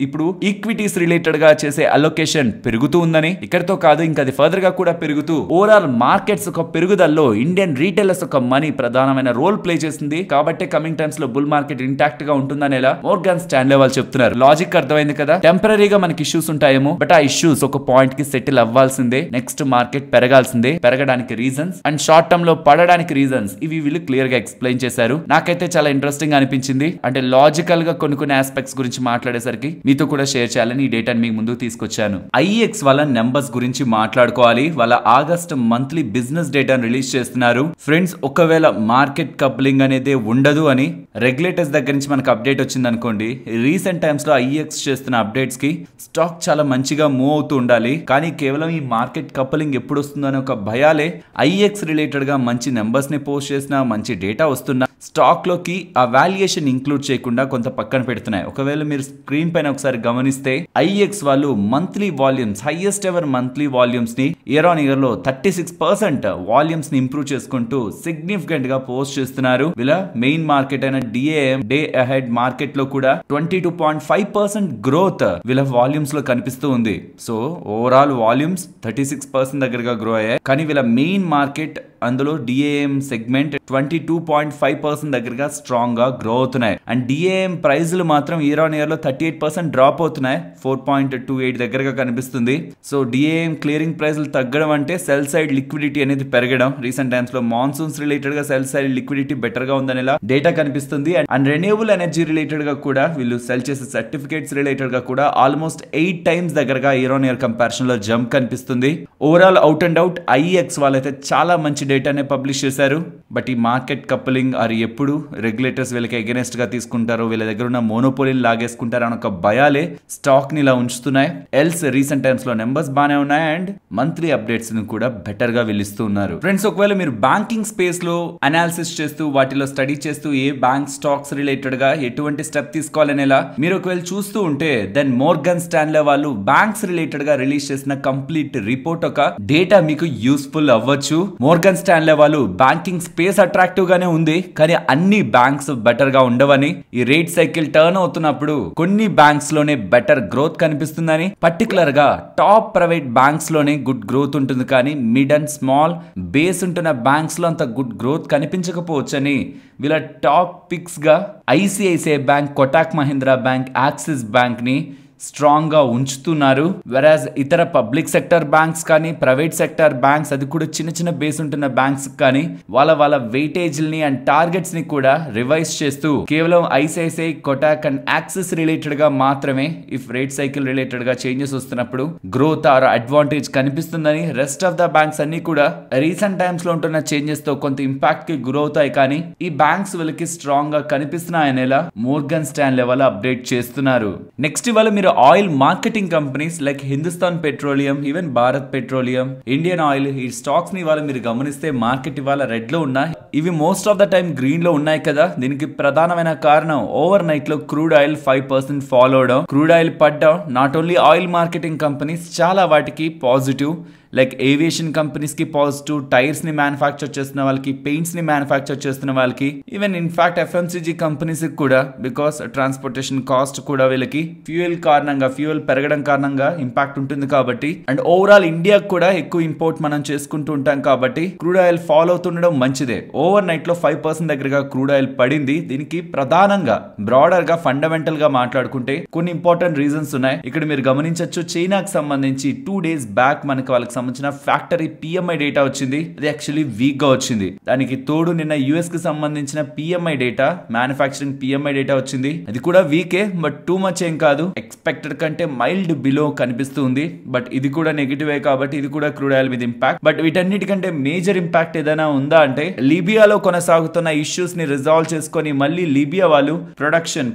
ఇప్పుడు ఈక్విటీస్ రిలేటెడ్ గా చేసే అలొకేషన్ పెరుగుతూ ఉందని. ఇక్కడితో కాదు, ఇంకా అది ఫర్దర్ గా కూడా పెరుగుతూ ఓవరాల్ మార్కెట్స్ ఒక పెరుగుదలలో ఇండియన్ రీటైలర్స్ ఒక మనీ ప్రధానమైన రోల్ ప్లే చేస్తుంది. కాబట్టి కమింగ్ టైమ్స్ లో బుల్ మార్కెట్ ఇంటాక్ట్ గా ఉంటుందనేలా మోర్గాన్ స్టాన్లే వాళ్ళు చెప్తున్నారు. లాజిక్ అర్థమైంది కదా. టెంపరరీగా మనకి ఇష్యూస్ ఉంటాయేమో, బట్ ఆ ఇష్యూస్ ఒక పాయింట్ కి సెటిల్ అవ్వాల్సిందే. నెక్స్ట్ మార్కెట్ పెరగాల్సిందే. పెరగడానికి రీజన్స్ అండ్ షార్ట్ టర్మ్ లో పడడానికి రీజన్స్ ఇవి వీళ్ళు క్లియర్ గా ఎక్స్ప్లెయిన్ చేశారు. నాకైతే చాలా ఇంట్రెస్టింగ్ అనిపించింది. అంటే లాజికల్ గా కొన్ని ఆస్పెక్ట్స్ గురించి మాట్లాడేసరికి మీతో కూడా షేర్ చేయాలని ఈ డేటాని మీ ముందుకు తీసుకొచ్చాను. ఐఎక్స్ వాళ్ళ నెంబర్స్ గురించి మాట్లాడుకోవాలి. వాళ్ళ ఆగస్ట్ మంత్లీ బిజినెస్ డేటాను రిలీజ్ చేస్తున్నారు. ఫ్రెండ్స్, ఒకవేళ మార్కెట్ కప్లింగ్ అనేది ఉండదు అని రెగ్యులేటర్స్ దగ్గర నుంచి మనకు అప్డేట్ వచ్చింది అనుకోండి, రీసెంట్ టైమ్స్ లో ఐఎక్స్ చేస్తున్న అప్డేట్స్ కి స్టాక్ చాలా మంచిగా మూవ్ అవుతూ ఉండాలి. కానీ కేవలం ఈ మార్కెట్ కప్లింగ్ ఎప్పుడు వస్తుందో అనే ఒక భయాలే ఐఎక్స్ రిలేటెడ్ గా మంచి నెంబర్స్ ని పోస్ట్ చేసిన, మంచి డేటా వస్తున్నా స్టాక్ లోకి ఆ వాల్యుయేషన్ ఇంక్లూడ్ చేయకుండా కొంత పక్కన పెడుతున్నాయి. ఒకవేళ మీరు స్క్రీన్ పైన ఒకసారి గమనిస్తే ఐఎక్స్ వాళ్ళు monthly volumes, highest ever monthly volumes ని ఇయర్ ఆన్ ఇయర్ లో 36% వాల్యూమ్స్ ని ఇంప్రూవ్ చేసుకుంటూ సిగ్నిఫికెంట్ గా పోస్ట్ చేస్తున్నారు. వీళ్ళ మెయిన్ మార్కెట్ అయిన డిఏఎం డే అహెడ్ మార్కెట్ లో కూడా 22.5% గ్రోత్ వీళ్ళ వాల్యూమ్స్ లో కనిపిస్తూ ఉంది. సో ఓవరాల్ వాల్యూమ్స్ 36% దగ్గరగా గ్రో అయ్యాయి. కానీ వీళ్ళ మెయిన్ మార్కెట్ అందులో డిఏఎం సెగ్మెంట్ 22.5% దగ్గరగా స్ట్రాంగ్ గా గ్రో అవుతున్నాయి. అండ్ డిఏఎం ప్రైజులు మాత్రం ఇయర్ ఆన్ ఇయర్ లో 38% డ్రాప్ అవుతున్నాయి. 4.28 దగ్గరగా కనిపిస్తుంది. సో డిఏఎం క్లియరింగ్ ప్రైజులు తగ్గడం అంటే సెల్ సైడ్ లిక్విడిటీ అనేది పెరగడం. రీసెంట్ టైమ్స్ లో మాన్సూన్స్ రిలేటెడ్ గా సెల్ సైడ్ లిక్విడిటీ బెటర్ గా ఉందనేలా డేటా కనిపిస్తుంది. అండ్ రెన్యూవబుల్ ఎనర్జీ రిలేటెడ్ గా కూడా వీళ్ళు సెల్ చేసే సర్టిఫికేట్స్ రిలేటెడ్ గా కూడా ఆల్మోస్ట్ 8 టైమ్స్ దగ్గరగా ఇయర్ ఆన్ ఇయర్ కంపారిజన్ లో జంప్ కనిపిస్తుంది. Overall out and out IX వాళ్ళైతే చాలా మంచి డేటానే పబ్లిష్ చేశారు. బట్ ఈ మార్కెట్ కప్లింగ్ అది ఎప్పుడు రెగ్యులేటర్స్ వీళ్ళకి అగెనెస్ట్ గా తీసుకుంటారో, వీళ్ళ దగ్గర ఉన్న మోనోపోలీని లాగేసుకుంటారో అని ఒక భయాలే స్టాక్ ని ఇలా ఉంచుతున్నాయి. ఎల్స్ రీసెంట్ టైమ్స్ లో నెంబర్స్ బానే ఉన్నాయి అండ్ మంత్లీ అప్డేట్స్ ని కూడా బెటర్ గా వెళ్ళిస్తూ ఉన్నారు. ఫ్రెండ్స్, ఒకవేళ మీరు బ్యాంకింగ్ స్పేస్ లో అనాలిసిస్ చేస్తూ వాటిలో స్టడీ చేస్తూ ఏ బ్యాంక్ స్టాక్స్ రిలేటెడ్ గా ఎటువంటి స్టెప్ తీసుకోవాలనేలా మీరు ఒకవేళ చూస్తూ ఉంటే దెన్ మోర్గాన్ స్టాన్లే వాళ్ళు బ్యాంక్స్ రిలేటెడ్ గా రిలీజ్ చేసిన కంప్లీట్ రిపోర్ట్ ఒక డేటా మీకు యూస్ఫుల్ అవ్వచ్చు. మోర్గాన్ స్టాన్లే వాళ్ళు బ్యాంకింగ్ స్పేస్ అట్రాక్టివ్ గానే ఉంది, కానీ అన్ని బ్యాంక్స్ బెటర్ గా ఉండవని, ఈ రేట్ సైకిల్ టర్న్ అవుతున్నప్పుడు కొన్ని బ్యాంక్స్ లోనే బెటర్ గ్రోత్ కనిపిస్తుందని, పర్టికులర్ గా టాప్ ప్రైవేట్ బ్యాంక్స్ లోనే గుడ్ గ్రోత్ ఉంటుంది, కానీ మిడ్ అండ్ స్మాల్ బేస్ ఉంటున్న బ్యాంక్స్ లో అంత గుడ్ గ్రోత్ కనిపించకపోవచ్చని వీళ్ళ టాప్ పిక్స్ గా ICICI bank, Kotak Mahindra bank, axis bank ని స్ట్రాంగ్ గా ఉంచుతున్నారు. వెరాజ్ ఇతర పబ్లిక్ సెక్టర్ బ్యాంక్స్ కానీ ప్రైవేట్ సెక్టర్ బ్యాంక్స్, అది కూడా చిన్న బేస్ ఉంటున్న బ్యాంక్స్ కానీ వాళ్ళ వెయిటేజ్ని అండ్ టార్గెట్స్ ని కూడా రివైజ్ చేస్తూ కేవలం ICICI, Kotak and axis related గా మాత్రమే ఇఫ్ రేట్ సైకిల్ రిలేటెడ్ గా చేంజెస్ వస్తున్నప్పుడు గ్రోత్ ఆర్ అడ్వాంటేజ్ కనిపిస్తుందని, రెస్ట్ ఆఫ్ ద బ్యాంక్స్ అన్ని కూడా రీసెంట్ టైమ్స్ లో ఉంటున్న చేంజెస్ తో కొంత ఇంపాక్ట్ కి గురవుతాయి. కానీ ఈ బ్యాంక్స్ వీళ్ళకి స్ట్రాంగ్ గా కనిపిస్తున్నాయనేలా మోర్గాన్ స్టాన్లే వాళ్ళు అప్డేట్ చేస్తున్నారు. నెక్స్ట్ ఇవాళ మీరు oil marketing companies like Hindustan petroleum, even Bharat petroleum, Indian oil, ఈ స్టాక్స్ ని ఇవాళ మీరు గమనిస్తే మార్కెట్ ఇవాళ రెడ్ లో ఉన్నాయి. ఇవి most of the time green లో ఉన్నాయి కదా. దీనికి ప్రధానమైన కారణం ఓవర్ నైట్ లో క్రూడ్ ఆయిల్ 5% ఫాల్ అవడం, క్రూడ్ ఆయిల్ పడ్డం. Not only oil marketing companies, చాలా వాటికి పాజిటివ్, లైక్ ఏవియేషన్ కంపెనీస్ కి పాజిటివ్, టైర్స్ ని మ్యానుఫ్యాక్చర్ చేస్తున్న వాళ్ళకి, పెయింట్స్ ని మ్యానుఫ్యాక్చర్ చేస్తున్న వాళ్ళకి, ఈవెన్ ఇన్ఫాక్ట్ ఎఫ్ఎంసీజీ కంపెనీస్ కూడా, బికాస్ ట్రాన్స్పోర్టేషన్ కాస్ట్ కూడా వీళ్ళకి ఫ్యూయల్ పెరగడం కారణంగా ఇంపాక్ట్ ఉంటుంది కాబట్టి. అండ్ ఓవరాల్ ఇండియా కూడా ఎక్కువ ఇంపోర్ట్ మనం చేసుకుంటూ ఉంటాం కాబట్టి క్రూడ్ ఆయిల్ ఫాలో అవుతుండడం మంచిదే. ఓవర్ నైట్ లో 5% దగ్గరగా క్రూడ్ ఆయిల్ పడింది. దీనికి ప్రధానంగా బ్రాడర్ గా ఫండమెంటల్ గా మాట్లాడుకుంటే కొన్ని ఇంపార్టెంట్ రీజన్స్ ఉన్నాయి. ఇక్కడ మీరు గమనించవచ్చు, చైనాకి సంబంధించి 2 days బ్యాక్ మనకి వాళ్ళకి సంబంధించిన ఫ్యాక్టరీ పిఎంఐ డేటా వచ్చింది. అది యాక్చువల్లీ వీక్ గా వచ్చింది. దానికి తోడు నిన్న యుఎస్ కి సంబంధించిన PMI data, manufacturing PMI data వచ్చింది. అది కూడా వీకే, బట్ టూ మచ్ ఏం కాదు. ఎక్స్పెక్టెడ్ కంటే మైల్డ్ బిలో కనిపిస్తుంది. బట్ ఇది కూడా నెగిటివే కాబట్టి ఇది కూడా క్రూడ్ ఆయిల్ మీద ఇంపాక్ట్. బట్ వీటన్నిటికంటే మేజర్ ఇంపాక్ట్ ఏదైనా ఉందా అంటే, లిబియాలో కొనసాగుతున్న ఇష్యూస్ ని రిజాల్వ్ చేసుకొని మళ్ళీ లిబియా వాళ్ళు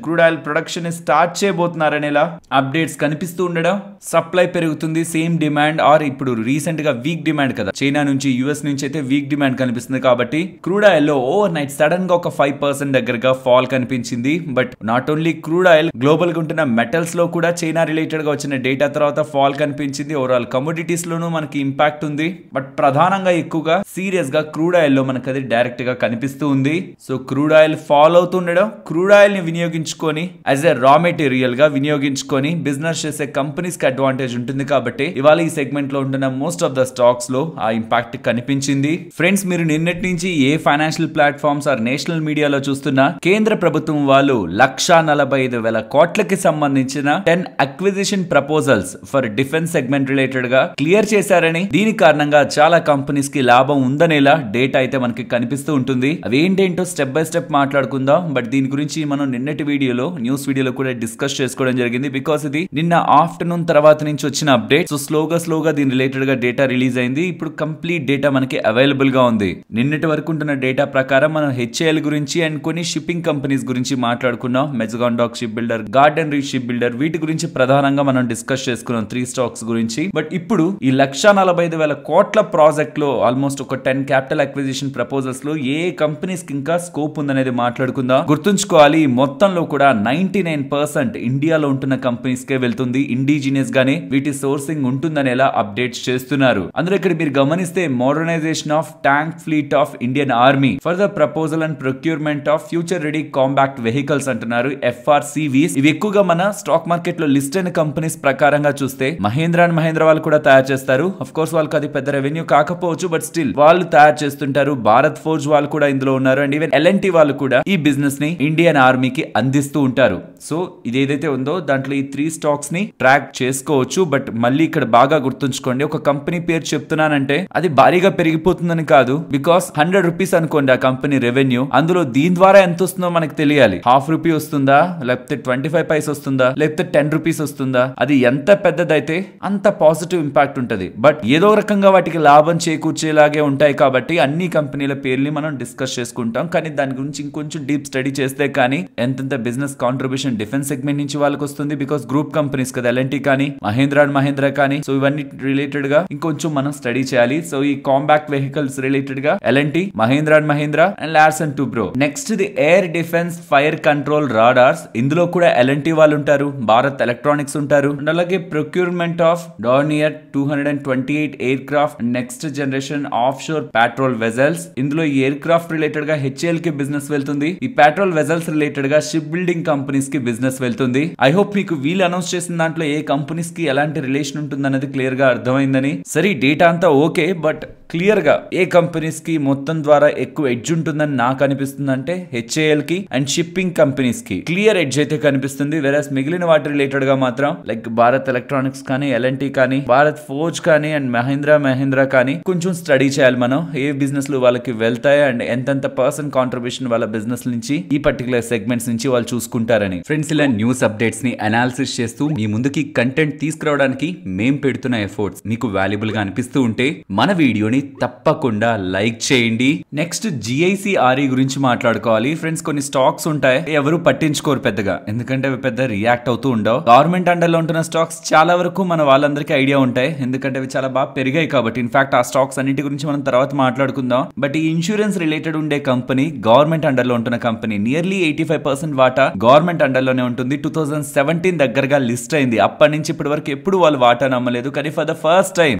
క్రూడ్ ఆయిల్ ప్రొడక్షన్ స్టార్ట్ చేయబోతున్నారనేలా అప్డేట్స్ కనిపిస్తూ ఉండడం. సప్లై పెరుగుతుంది, సేమ్ డిమాండ్, ఆర్ ఇప్పుడు రీసెంట్ గా వీక్ డిమాండ్ కదా, చైనా నుంచి యుఎస్ నుంచి అయితే వీక్ డిమాండ్ కనిపిస్తుంది కాబట్టి క్రూడ్ ఆయిల్ లో ఓవర్ నైట్ సడన్ గా ఒక 5% దగ్గరగా ఫాల్ కనిపించింది. But not only crude oil, global గా ఉంటున్న మెటల్స్ లో కూడా చైనా రిలేటెడ్ గా వచ్చిన డేటా తర్వాత ఫాల్ కనిపించింది. ఓవరాల్ కమోడిటీస్ లోనూ మనకి ఇంపాక్ట్ ఉంది. బట్ ప్రధానంగా ఎక్కువగా సీరియస్ గా క్రూడ్ ఆయిల్ లో మనకి అది డైరెక్ట్ గా కనిపిస్తూ ఉంది. సో క్రూడ్ ఆయిల్ ఫాల్ అవుతుండడం, క్రూడ్ ఆయిల్ ని వినియోగించుకొని యాజ్ ఎ రా మెటీరియల్ గా వినియోగించుకొని బిజినెస్ చేసే కంపెనీస్ కి అడ్వాంటేజ్ ఉంటుంది కాబట్టి ఇవాళ ఈ సెగ్మెంట్ లో ఉంటున్న మోస్ట్ ఆఫ్ ద స్టాక్స్ లో ఆ ఇంపాక్ట్ కనిపించింది. ఫ్రెండ్స్, మీరు నిన్నటి నుంచి ఏ ఫైనాన్షియల్ ప్లాట్ఫామ్స్ ఆర్ నేషనల్ మీడియాలో చూస్తున్నా, కేంద్ర ప్రభుత్వం వాళ్ళు 1,45,000 కోట్లకి సంబంధించిన 10 acquisition proposals for defence segment related గా క్లియర్ చేశారని, దీని కారణంగా చాలా కంపెనీస్ కి లాభం ఉందనేలా డేటా అయితే మనకి కనిపిస్తూ ఉంటుంది. అవి ఏంటేంటో స్టెప్ బై స్టెప్ మాట్లాడుకుందాం. బట్ దీని గురించి మనం నిన్నటి వీడియోలో, న్యూస్ వీడియోలో కూడా డిస్కస్ చేసుకోవడం జరిగింది. బికాస్ ఇది నిన్న ఆఫ్టర్నూన్ తర్వాత నుంచి వచ్చిన అప్డేట్. సో స్లోగా దీని రిలేటెడ్ గా డేటా రిలీజ్ అయింది. ఇప్పుడు కంప్లీట్ డేటా మనకి అవైలబుల్ గా ఉంది. నిన్నటి వరకు ఉంటున్న డేటా ప్రకారం మనం హెచ్ఏఎల్ గురించి అండ్ కొన్ని షిప్పింగ్ కంపెనీస్ గురించి మాట్లాడుకున్నాం. Mazagon Dock Ship Builder, Garden Reach Ship Builder, వీటి గురించి ప్రధానంగా మనం డిస్కస్ చేసుకున్నాం 3 స్టాక్స్ గురించి. బట్ ఇప్పుడు ఈ 1,45,000 కోట్ల ప్రాజెక్ట్ లో ఆల్మోస్ట్ ఒక 10 క్యాపిటల్ అక్విజిషన్ ప్రపోజల్స్ లో ఏ కంపెనీస్ కి ఇంకా స్కోప్ ఉందనేది మాట్లాడుకుందాం. గుర్తుంచుకోవాలి, మొత్తంలో కూడా 99% ఇండియాలో ఉంటున్న కంపెనీస్ కే వెళ్తుంది. ఇండిజినియస్ గానే వీటి సోర్సింగ్ ఉంటుందనేలా అప్డేట్స్ చేస్తున్నారు. అందులో ఇక్కడ మీరు గమనిస్తే, modernisation of tank fleet of Indian Army for the proposal and procurement of future ready combat vehicles అంటున్నారు, FRCVs. ఇవి ఎక్కువగా మన స్టాక్ మార్కెట్ లో లిస్ట్ అయిన కంపెనీస్ ప్రకారంగా చూస్తే మహేంద్ర అండ్ మహేంద్ర వాళ్ళు కూడా తయారు చేస్తారు. అఫ్ కోర్స్ వాళ్ళకి అది పెద్ద రెవెన్యూ కాకపోవచ్చు, బట్ స్టిల్ వాళ్ళు తయారు చేస్తుంటారు. భారత్ ఫోర్జ్ వాళ్ళు కూడా ఇందులో ఉన్నారు. అండ్ ఈవెన్ LNT వాళ్ళు కూడా ఈ బిజినెస్ ని ఇండియన్ ఆర్మీకి అందిస్తూ ఉంటారు. సో ఇది ఏదైతే ఉందో దాంట్లో ఈ 3 స్టాక్స్ ని ట్రాక్ చేసుకోవచ్చు. బట్ మళ్ళీ ఇక్కడ బాగా గుర్తుంచుకోండి, ఒక కంపెనీ పేరు చెప్తున్నానంటే అది భారీగా పెరిగిపోతుందని కాదు. బికాస్ 100 రూపీస్ అనుకోండి ఆ కంపెనీ రెవెన్యూ, అందులో దీని ద్వారా ఎంత వస్తుందో మనకు తెలియాలి. ₹0.5 వస్తుందా, లేకపోతే 25 పైస్ వస్తుందా, లేకపోతే 10 రూపీస్ వస్తుందా, అది ఎంత పెద్దదైతే అంత పాజిటివ్ ఇంపాక్ట్ ఉంటది. బట్ ఏదో రకంగా వాటికి లాభం చేకూర్చేలాగే ఉంటాయి కాబట్టి అన్ని కంపెనీల పేర్లు మనం డిస్కస్ చేసుకుంటాం. కానీ దాని గురించి ఇంకొంచెం డీప్ స్టడీ చేస్తే కానీ ఎంతెంత బిజినెస్ కాంట్రిబ్యూషన్ డిఫెన్స్ సెగ్మెంట్ నుంచి వాళ్ళకి వస్తుంది. బికాస్ గ్రూప్ కంపెనీస్ కదా, LNT కానీ మహేంద్ర అండ్ మహేంద్ర కానీ. సో ఇవన్నీ రిలేటెడ్ గా ఇంకొంచెం మనం స్టడీ చేయాలి. సో ఈ కాంబాక్ట్ వెహికల్స్ రిలేటెడ్ గా LNT, Mahindra and Mahindra and Larsen Toubro. Next the air defence fire control radars. ఇందులో కూడా LNT వాళ్ళు ఉంటారు, భారత్ ఎలక్ట్రానిక్స్ ఉంటారు. అండ్ అలాగే procurement of Dornier 228 aircraft next generation offshore patrol vessels. ఇందులో ఈ ఎయిర్ క్రాఫ్ట్ రిలేటెడ్ గా HAL కి బిజినెస్ వెళ్తుంది. ఈ పెట్రోల్ వెజల్స్ రిలేటెడ్ గా షిప్ బిల్డింగ్ కంపెనీస్ కి బిజినెస్ వెళ్తుంది. ఐ హోప్ మీకు వీళ్ళు అనౌన్స్ చేసిన దాంట్లో ఏ కంపెనీస్ కి ఎలాంటి రిలేషన్ ఉంటుందన్నది క్లియర్ గా అర్థమైందని. సరే, డేటా అంతా ఓకే, బట్ క్లియర్ గా ఏ కంపెనీస్ కి మొత్తం ద్వారా ఎక్కువ ఎడ్జ్ ఉంటుందని నాకు అనిపిస్తుంది అంటే HAL కి అండ్ షిప్పింగ్ కంపెనీస్ కి క్లియర్ ఎడ్జ్ అయితే కనిపిస్తుంది. వెరస్ మిగిలిన వాటి రిలేటెడ్ గా మాత్రం లైక్ భారత్ ఎలక్ట్రానిక్స్ కానీ, LNT కానీ, భారత్ ఫోర్జ్ కానీ అండ్ మహేంద్ర కానీ కొంచెం స్టడీ చేయాలి మనం. ఏ బిజినెస్ లు వాళ్ళకి వెళ్తాయి అండ్ ఎంతెంత పర్సెంట్ కాంట్రిబ్యూషన్ వాళ్ళ బిజినెస్ నుంచి ఈ పర్టికులర్ సెగ్మెంట్స్ నుంచి వాళ్ళు చూసుకుంటారని. ఫ్రెండ్స్, ఇలా న్యూస్ అప్డేట్స్ ని అనాలిసిస్ చేస్తూ మీ ముందుకి కంటెంట్ తీసుకురావడానికి మేం పెడుతున్న ఎఫర్ట్స్ మీకు వాల్యుబుల్ గా అనిపిస్తూ ఉంటే మన వీడియోని వీడియోని తప్పకుండా లైక్ చేయండి. నెక్స్ట్ GIC-RE గురించి మాట్లాడుకోవాలి ఫ్రెండ్స్. కొన్ని స్టాక్స్ ఉంటాయి ఎవరు పట్టించుకోరు పెద్దగా, ఎందుకంటే అవి పెద్ద రియాక్ట్ అవుతూ ఉండవు. గవర్నమెంట్ అండర్లో ఉంటున్న స్టాక్స్ చాలా వరకు మన వాళ్ళందరికీ ఐడియా ఉంటాయి, ఎందుకంటే అవి చాలా బాగా పెరిగాయి కాబట్టి. ఇన్ఫాక్ట్ ఆ స్టాక్స్ అన్నిటి గురించి మనం తర్వాత మాట్లాడుకుందాం. బట్ ఈ ఇన్సూరెన్స్ రిలేటెడ్ ఉండే కంపెనీ గవర్నమెంట్ అండర్లో ఉంటున్న కంపెనీ. నియర్లీ 85% వాటా గవర్నమెంట్ అండర్లోనే ఉంటుంది. 2017 దగ్గరగా లిస్ట్ అయింది. అప్పటి నుంచి ఇప్పటి వరకు ఎప్పుడు వాళ్ళు వాటా నమ్మలేదు, కానీ ఫర్ ద ఫస్ట్ టైం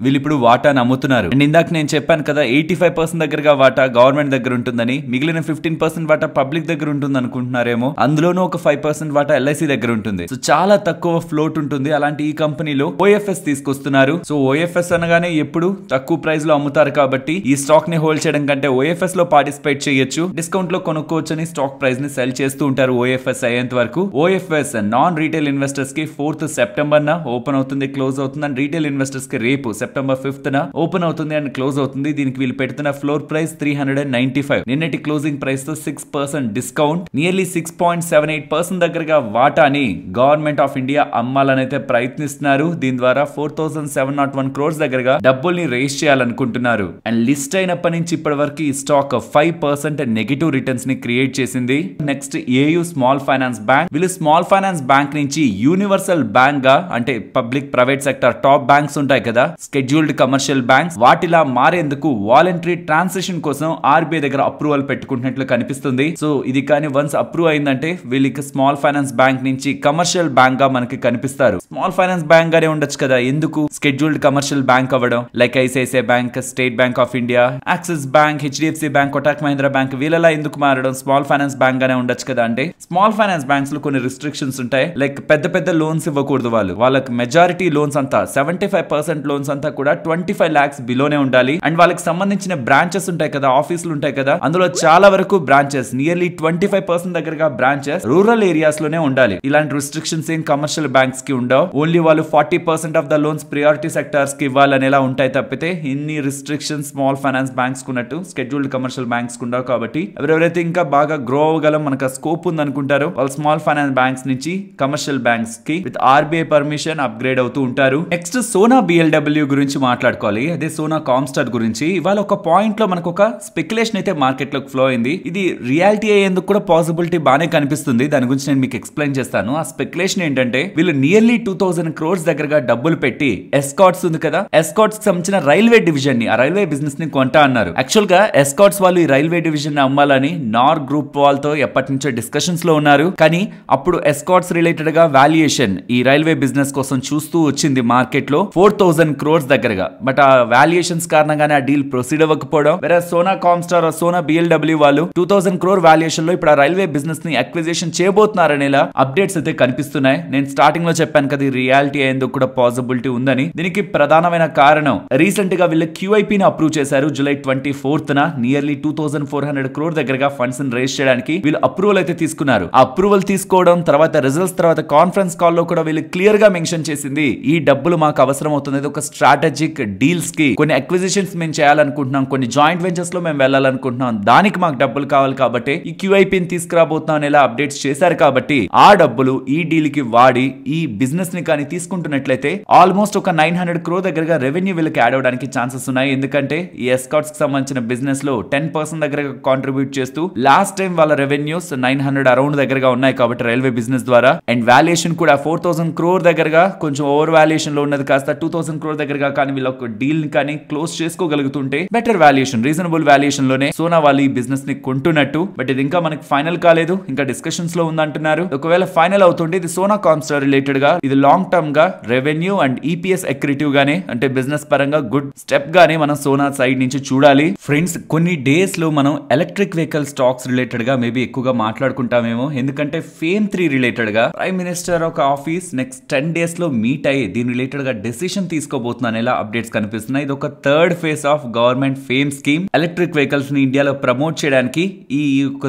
వీళ్ళు ఇప్పుడు వాటా నమ్ముతున్నారు. అండ్ ఇందాక నేను చెప్పాను కదా 85% దగ్గరగా వాటా గవర్నమెంట్ దగ్గర ఉంటుందని, మిగిలిన 15% వాటా పబ్లిక్ దగ్గర ఉంటుంది అనుకుంటున్నారేమో. అందులోనూ ఒక 5% వాటా LIC దగ్గర ఉంటుంది. సో చాలా తక్కువ ఫ్లోట్ ఉంటుంది. అలాంటి ఈ కంపెనీలో OFS తీసుకొస్తున్నారు. సో OFS అనగానే ఎప్పుడు తక్కువ ప్రైస్ లో అమ్ముతారు కాబట్టి ఈ స్టాక్ ని హోల్డ్ చేయడం కంటే OFS లో పార్టిసిపేట్ చేయొచ్చు, డిస్కౌంట్ లో కొనుక్కోవచ్చు అని స్టాక్ ప్రైస్ ని సెల్ చేస్తూ ఉంటారు OFS అయ్యేంత వరకు. OFS నాన్ రీటైల్ ఇన్వెస్టర్స్ కి 4th సెప్టెంబర్ న ఓపెన్ అవుతుంది, క్లోజ్ అవుతుంది. అండ్ రీటైల్ ఇన్వెస్టర్స్ కి రేపు September 5th న ఓపెన్ అవుతుంది అండ్ క్లోజ్ అవుతుంది. దీనికి వీళ్ళు పెడుతున్న ఫ్లోర్ ప్రైస్ 395. నిన్నటి క్లోజింగ్ ప్రైస్ తో 6% డిస్కౌంట్. నియర్లీ 6.78% దగ్గరగా వాటాని గవర్నమెంట్ ఆఫ్ ఇండియా అమ్మాలనైతే ప్రయత్నిస్తున్నారు. దీని ద్వారా 4701 crores దగ్గరగా డబ్బుల్ని రేస్ చేయాలనుకుంటున్నారు. అండ్ లిస్ట్ అయినప్పటి నుంచి ఇప్పటి వరకు ఈ స్టాక్ 5% నెగటివ్ రిటర్న్స్ ని క్రియేట్ చేసింది. Next AU small finance bank. వీళ్ళు స్మాల్ ఫైనాన్స్ బ్యాంక్ నుంచి యూనివర్సల్ బ్యాంక్ గా, అంటే public private sector top banks ఉంటాయి కదా, స్కెడ్యూల్డ్ కమర్షియల్ బ్యాంక్స్, వాటిలా మారేందుకు వాలంటరీ ట్రాన్సాక్షన్ కోసం RBI దగ్గర అప్రూవల్ పెట్టుకుంటున్నట్లు కనిపిస్తుంది. సో ఇది కానీ వన్స్ అప్రూవ్ అయిందంటే వీళ్ళకి స్మాల్ ఫైనాన్స్ బ్యాంక్ నుంచి కమర్షియల్ బ్యాంక్ గా మనకి కనిపిస్తారు. స్మాల్ ఫైనాన్స్ బ్యాంక్ గానే ఉండొచ్చు కదా, ఎందుకు స్కెడ్యూల్డ్ కమర్షియల్ బ్యాంక్ అవ్వడం? Like ICICI bank, state bank of India, Axis bank, HDFC bank, Kotak Mahindra bank, వీళ్ళలా ఎందుకు మారడం? స్మాల్ ఫైనాన్స్ బ్యాంక్ గానే ఉండొచ్చు కదా. అంటే స్మాల్ ఫైనాన్స్ బ్యాంక్స్ లో కొన్ని రిస్ట్రిక్షన్స్ ఉంటాయి. లైక్ పెద్ద పెద్ద లోన్స్ ఇవ్వకూడదు వాళ్ళకి మెజారిటీ లోన్స్ అంతా 75% లోన్స్ అంతా కూడా 25 lakhs బిలోనే ఉండాలి. అండ్ వాళ్ళకి సంబంధించిన బ్రాంచెస్ ఉంటాయి కదా, ఆఫీసులు ఉంటాయి కదా, అందులో చాలా వరకు బ్రాంచెస్ నియర్లీ 25% దగ్గరగా బ్రాంచెస్ రూరల్ ఏరియాస్ లోనే ఉండాలి. ఇలాంటి రిస్ట్రిక్షన్స్ ఏం కమర్షియల్ బ్యాంక్స్ కి ఉండవు. ఓన్లీ వాళ్ళు 40% of the loans priority sectors కి ఇవ్వాలనేలా ఉంటాయి తప్పితే ఇన్ని రిస్ట్రిక్షన్స్ స్మాల్ ఫైనాన్స్ బ్యాంక్స్ కున్నట్టు స్కెడ్యూల్డ్ కమర్షియల్ బ్యాంక్స్ ఉండవు. కాబట్టి ఎవరెవరైతే ఇంకా బాగా గ్రో అవ్వగలం, మనకు స్కోప్ ఉంది అనుకుంటారు, వాళ్ళు స్మాల్ ఫైనాన్స్ బ్యాంక్స్ నుంచి కమర్షియల్ బ్యాంక్స్ కి విత్ RBI పర్మిషన్ అప్గ్రేడ్ అవుతూ ఉంటారు. నెక్స్ట్ సోనా BLW గురించి మాట్లాడుకోవాలి. అదే సోనా కామ్స్టార్ గురించి. ఇవాళ ఒక పాయింట్ లో మనకు ఒక స్పెక్యులేషన్ అయితే మార్కెట్ లోకి ఫ్లో అయింది. ఇది రియాలిటీ అయ్యేందుకు కూడా పాసిబిలిటీ బాగానే కనిపిస్తుంది. దాని గురించి నేను మీకు ఎక్స్ప్లెయిన్ చేస్తాను. ఆ స్పెక్యులేషన్ ఏంటంటే వీళ్ళు నియర్లీ 2000 crores దగ్గరగా డబ్బులు పెట్టి ఎస్కాట్స్ ఉంది కదా, ఎస్కాట్స్ కి సంబంధించిన రైల్వే డివిజన్ ని, ఆ రైల్వే బిజినెస్ ని కొంటా అన్నారు. యాక్చువల్ గా ఎస్కాట్స్ వాళ్ళు ఈ రైల్వే డివిజన్ ని అమ్మాలని నార్ గ్రూప్ వాళ్ళతో ఎప్పటి నుంచో డిస్కషన్స్ లో ఉన్నారు. కానీ అప్పుడు ఎస్కాట్స్ రిలేటెడ్ గా వాల్యుయేషన్ ఈ రైల్వే బిజినెస్ కోసం చూస్తూ వచ్చింది మార్కెట్ లో 4000 crores దగ్గరగా. బట్ ఆ వాల్యుయేషన్స్ కారణంగానే ఆ డీల్ ప్రొసీడ్ అవ్వకపోవడం. వేరే సోనా కామ్స్టార్, సోనా BLW వాళ్ళు 2000 crore వాల్యుయేషన్ లో ఇప్పుడు ఆ రైల్వే బిజినెస్ ని అక్విజిషన్ చేయబోతున్నారనేలా అప్డేట్స్ అయితే కనిపిస్తున్నాయి. నేను స్టార్టింగ్ లో చెప్పాను కదా రియాలిటీ అయ్యేందుకు కూడా పాసిబిలిటీ ఉందని. దీనికి ప్రధానమైన కారణం రీసెంట్ గా వీళ్ళు QIP ని అప్రూవ్ చేశారు July 24th న. నియర్లీ 2400 crore దగ్గరగా ఫండ్స్ ని రేస్ చేయడానికి వీళ్ళు అప్రూవల్ అయితే తీసుకున్నారు. ఆ అప్రూవల్ తీసుకోవడం తర్వాత రిజల్ట్స్ తర్వాత కాన్ఫరెన్స్ కాల్ లో కూడా వీళ్ళు క్లియర్ గా మెన్షన్ చేసింది ఈ డబ్బులు మాకు అవసరం అవుతుంది. ఒక స్ట్రాటజిక్ డీల్స్ కి, కొన్ని అక్విజిషన్స్ మేము చేయాలనుకుంటున్నాం, కొన్ని జాయింట్ వెంచర్స్ లో మేము వెళ్ళాలనుకుంటున్నాం, దానికి మాకు డబ్బులు కావాలి కాబట్టి ఈ QIP ని తీసుకురాబోతున్నాం అనేలా అప్డేట్స్ చేశారు. కాబట్టి ఆ డబ్బులు ఈ డీల్ కి వాడి ఈ బిజినెస్ ని కానీ తీసుకుంటున్నట్లయితే ఆల్మోస్ట్ ఒక 900 crore దగ్గరగా రెవెన్యూ వీళ్ళకి యాడ్ అవడానికి ఛాన్సెస్ ఉన్నాయి. ఎందుకంటే ఈ ఎస్కాట్స్ కి సంబంధించిన బిజినెస్ లో 10% దగ్గరగా కాంట్రిబ్యూట్ చేస్తూ లాస్ట్ టైం వాళ్ళ రెవెన్యూస్ 900 అరౌండ్ దగ్గరగా ఉన్నాయి కాబట్టి రైల్వే బిజినెస్ ద్వారా. అండ్ వాల్యుయేషన్ కూడా 4000 crore దగ్గరగా కొంచెం ఓవర్ వాల్యుయేషన్ లో ఉన్నది కాస్త 2000 crore దగ్గరగా కానీ వీళ్ళ ఒక డీల్ ని కానీ క్లోజ్ చేసుకోగలుగుతుంటే బెటర్ వాల్యుయేషన్, రీజనబుల్ వాల్యుయేషన్ లోనే సోనా వాళ్ళు ఈ బిజినెస్ ని కొంటున్నట్టు. బట్ ఇది ఇంకా మనకి ఫైనల్ కాలేదు, ఇంకా డిస్కషన్స్ లో ఉందంటున్నారు. ఒకవేళ ఫైనల్ అవుతుంటే ఇది సోనా కామ్స్టార్ రిలేటెడ్ గా ఇది లాంగ్ టర్మ్ గా రెవెన్యూ అండ్ EPS అక్రిటివ్ గానే, అంటే బిజినెస్ పరంగా గుడ్ స్టెప్ గానే మనం సోనా సైడ్ నుంచి చూడాలి. ఫ్రెండ్స్ కొన్ని డేస్ లో మనం ఎలక్ట్రిక్ వెహికల్ స్టాక్స్ రిలేటెడ్ గా మేబీ ఎక్కువగా మాట్లాడుకుంటామేమో. ఎందుకంటే FAME 3 రిలేటెడ్ గా ప్రైమ్ మినిస్టర్ ఒక ఆఫీస్ నెక్స్ట్ 10 days లో మీట్ అయ్యి దీని రిలేటెడ్ గా డెసిషన్ తీసుకోబోతున్నాను ఎలా అప్డేట్స్ కనిపిస్తున్నాయి. ఇది ఒక third phase of government FAME scheme. Electric vehicles ని ఇండియాలో ప్రమోట్ చేయడానికి ఈ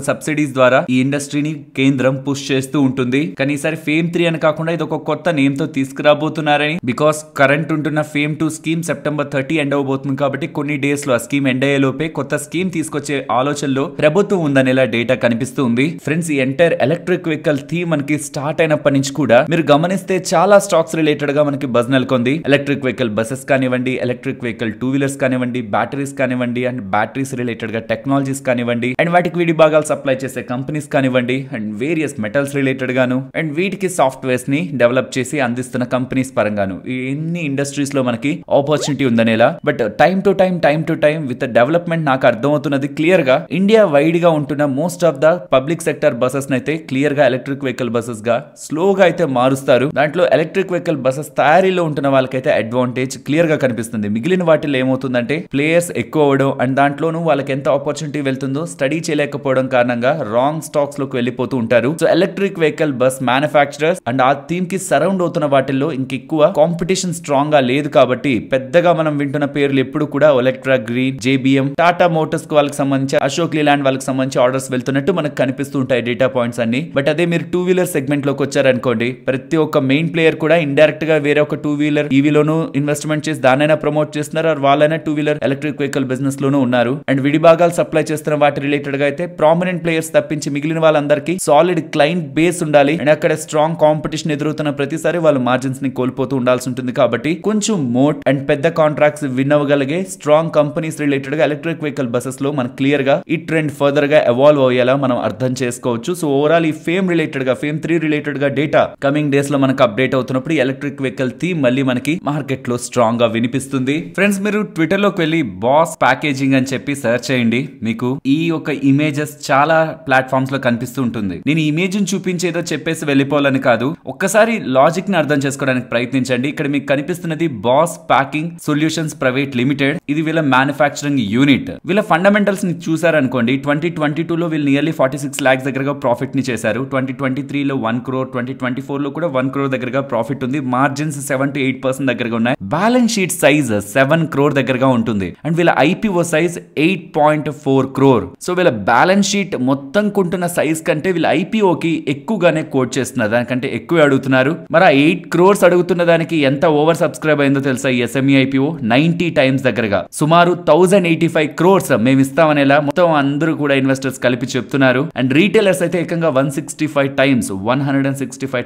సబ్సిడీస్ ద్వారా ఈ ఇండస్ట్రీని కేంద్రం పుష్ చేస్తూ ఉంటుంది. కానీ ఈసారి FAME 3 అని కాకుండా ఇది ఒక కొత్త నేమ్ తో తీసుకురాబోతున్నారని. బికాస్ కరెంట్ ఉంటున్న FAME 2 స్కీమ్ September 30 ఎండ్ అవబోతుంది కాబట్టి కొన్ని డేస్ లో ఆ స్కీమ్ ఎండ్ అయ్యే లోపే కొత్త స్కీమ్ తీసుకొచ్చే ఆలోచనలో ప్రభుత్వం ఉందనేలా డేటా కనిపిస్తూ ఉంది. ఫ్రెండ్స్ ఈ ఎంటైర్ ఎలక్ట్రిక్ వెహికల్ థీమ్ మనకి స్టార్ట్ అయినప్పటి నుంచి కూడా మీరు గమనిస్తే చాలా స్టాక్స్ రిలేటెడ్ గా మనకి బజ్ నెలకొంది. ఎలక్ట్రిక్ వెహికల్ బసెస్ కానివ్వండి, ఎలక్ట్రిక్ వెహికల్ 2 వీలర్స్ కానివ్వండి, బ్యాటరీస్ కానివ్వండి, అండ్ బ్యాటరీస్ రిలేటెడ్ గా టెక్నాలజీస్ కానివ్వండి, అండ్ వాటికి విడి భాగాలు సప్లై చేసే కంపెనీస్ కానివ్వండి, అండ్ వేరియస్ మెటల్స్ రిలేటెడ్ గాను, అండ్ వీటికి సాఫ్ట్వేర్స్ ని డెవలప్ చేసి అందిస్తున్న కంపెనీస్ పరంగాను ఎన్ని ఇండస్ట్రీస్ లో మనకి ఆపర్చునిటీ ఉందనేలా. But time to time with development నాకు అర్థమవుతున్నది క్లియర్ గా ఇండియా వైడ్ గా ఉంటున్న most of the public sector buses అయితే క్లియర్ గా ఎలక్ట్రిక్ వెహికల్ బసెస్ గా స్లోగా అయితే మారుస్తారు. దాంట్లో ఎలక్ట్రిక్ వెహికల్ బసెస్ తయారీలో ఉంటున్న వాళ్ళకైతే అడ్వాంటేజ్ క్లియర్ గా కనిపిస్తుంది. మిగిలిన వాటిలో ఏమవుతుందంటే ప్లేయర్స్ ఎక్కువ అవడం అండ్ దాంట్లోనూ వాళ్ళకి ఎంత ఆపర్చునిటీ వెళ్తుందో స్టడీ చేయలేకపోవడం కారణంగా రాంగ్ స్టాక్స్ లోకి వెళ్ళిపోతూ ఉంటారు. So electric vehicle bus manufacturers and ఆ థీమ్ కి సరౌండ్ అవుతున్న వాటిల్లో ఇంకెక్కువ కాంపిటీషన్ స్ట్రాంగ్ గా లేదు కాబట్టి పెద్దగా మనం వింటున్న పేర్లు ఎప్పుడు కూడా ఎలక్ట్రా గ్రీన్, జేబీఎం, టాటా మోటార్స్ కు వాళ్ళకి సంబంధించి, అశోక్ లీలాండ్ వాళ్ళకి సంబంధించి ఆర్డర్స్ వెళ్తున్నట్టు మనకు కనిపిస్తూ ఉంటాయి డేటా పాయింట్స్ అన్ని. బట్ అదే మీరు టూ వీలర్ సెగ్మెంట్ లోకి వచ్చారనుకోండి, ప్రతి ఒక్క మెయిన్ ప్లేయర్ కూడా ఇండైరెక్ట్ గా వేరే ఒక టూ వీలర్ ఈవీలోను ఇన్వెస్ట్మెంట్ చేసి దానైనా ప్రమోట్ చేస్తున్నారు, వాళ్ళైనా two wheeler electric vehicle business లోనూ ఉన్నారు. అండ్ విడి భాగాలు సప్లై చేస్తున్న వాటి రిలేటెడ్ గా అయితే ప్రామినెంట్ ప్లేయర్స్ తప్పించి మిగిలిన వాళ్ళందరికీ సాలిడ్ క్లయింట్ బేస్ ఉండాలి. అండ్ అక్కడ స్ట్రాంగ్ కాంపిటీషన్ ఎదురవుతున్న ప్రతిసారి వాళ్ళు మార్జిన్స్ ని కోల్పోతూ ఉండాల్సి ఉంటుంది. కాబట్టి కొంచెం మోట్ అండ్ పెద్ద కాంట్రాక్ట్స్ విన్ అవ్వగలిగే స్ట్రాంగ్ కంపెనీస్ రిలేటెడ్ గా ఎలక్ట్రిక్ వెహికల్ బసెస్ లో మనకు క్లియర్ గా ఈ ట్రెండ్ ఫర్దర్ గా ఎవాల్వ్ అయ్యేలా మనం అర్థం చేసుకోవచ్చు. సో ఓవరాల్ ఈ ఫేమ్ రిలేటెడ్ గా, ఫేమ్ 3 రిలేటెడ్ గా డేటా కమింగ్ డేస్ లో మనకు అప్డేట్ అవుతున్నప్పుడు ఎలక్ట్రిక్ వెహికల్ థీమ్ మళ్ళీ మనకి మార్కెట్ లో స్ట్రాంగ్ గా వినిపిస్తుంది. ఫ్రెండ్స్, మీరు ట్విట్టర్ లోకి వెళ్ళి బాస్ ప్యాకేజింగ్ అని చెప్పి సెర్చ్ చేయండి. మీకు ఈ యొక్క ఇమేజెస్ చాలా ప్లాట్ఫామ్స్ లో కనిపిస్తూ ఉంటుంది. నేను ఇమేజ్ చూపించేదో చెప్పేసి వెళ్ళిపోవాలని కాదు, ఒక్కసారి లాజిక్ ని అర్థం చేసుకోవడానికి ప్రయత్నించండి. ఇక్కడ మీకు కనిపిస్తున్నది boss packing solutions private limited. ఇది వీళ్ళ మ్యానుఫ్యాక్చరింగ్ యూనిట్. వీళ్ళ ఫండమెంటల్స్ ని చూసారనుకోండి, 2022 లో వీళ్ళు నియర్లీ 46 lakhs దగ్గరగా ప్రాఫిట్ ని చేశారు. 2023 లో 1 crore, 2024 లో కూడా 1 crore దగ్గరగా ప్రాఫిట్ ఉంది. మార్జిన్స్ 7 to 8% దగ్గరగా ఉన్నాయి. బ్యాలెన్స్ షీట్ సైజ్ 7 crore దగ్గరగా ఉంటుంది. అండ్ వీళ్ళ ఐపీఓ సైజ్ 8.4 crore. సో వీళ్ళ బ్యాలెన్స్ షీట్ మొత్తం కొంటున్న సైజ్ కంటే వీళ్ళ ఐపీఓకి ఎక్కువగానే కోట్ చేస్తున్నారు, దానికంటే ఎక్కువ అడుగుతున్నారు. మరి 8 crores అడుగుతున్న దానికి ఎంత ఓవర్ సబ్స్క్రైబ్ అయిందో తెలుసా? ఈ ఎస్ఎంఈ ఐపీఓ 90 times దగ్గరగా సుమారు 1085 crores మేము ఇస్తామనేలా మొత్తం అందరూ కూడా ఇన్వెస్టర్స్ కలిపి చెప్తున్నారు. అండ్ రీటైలర్స్ అయితే ఏకంగా 165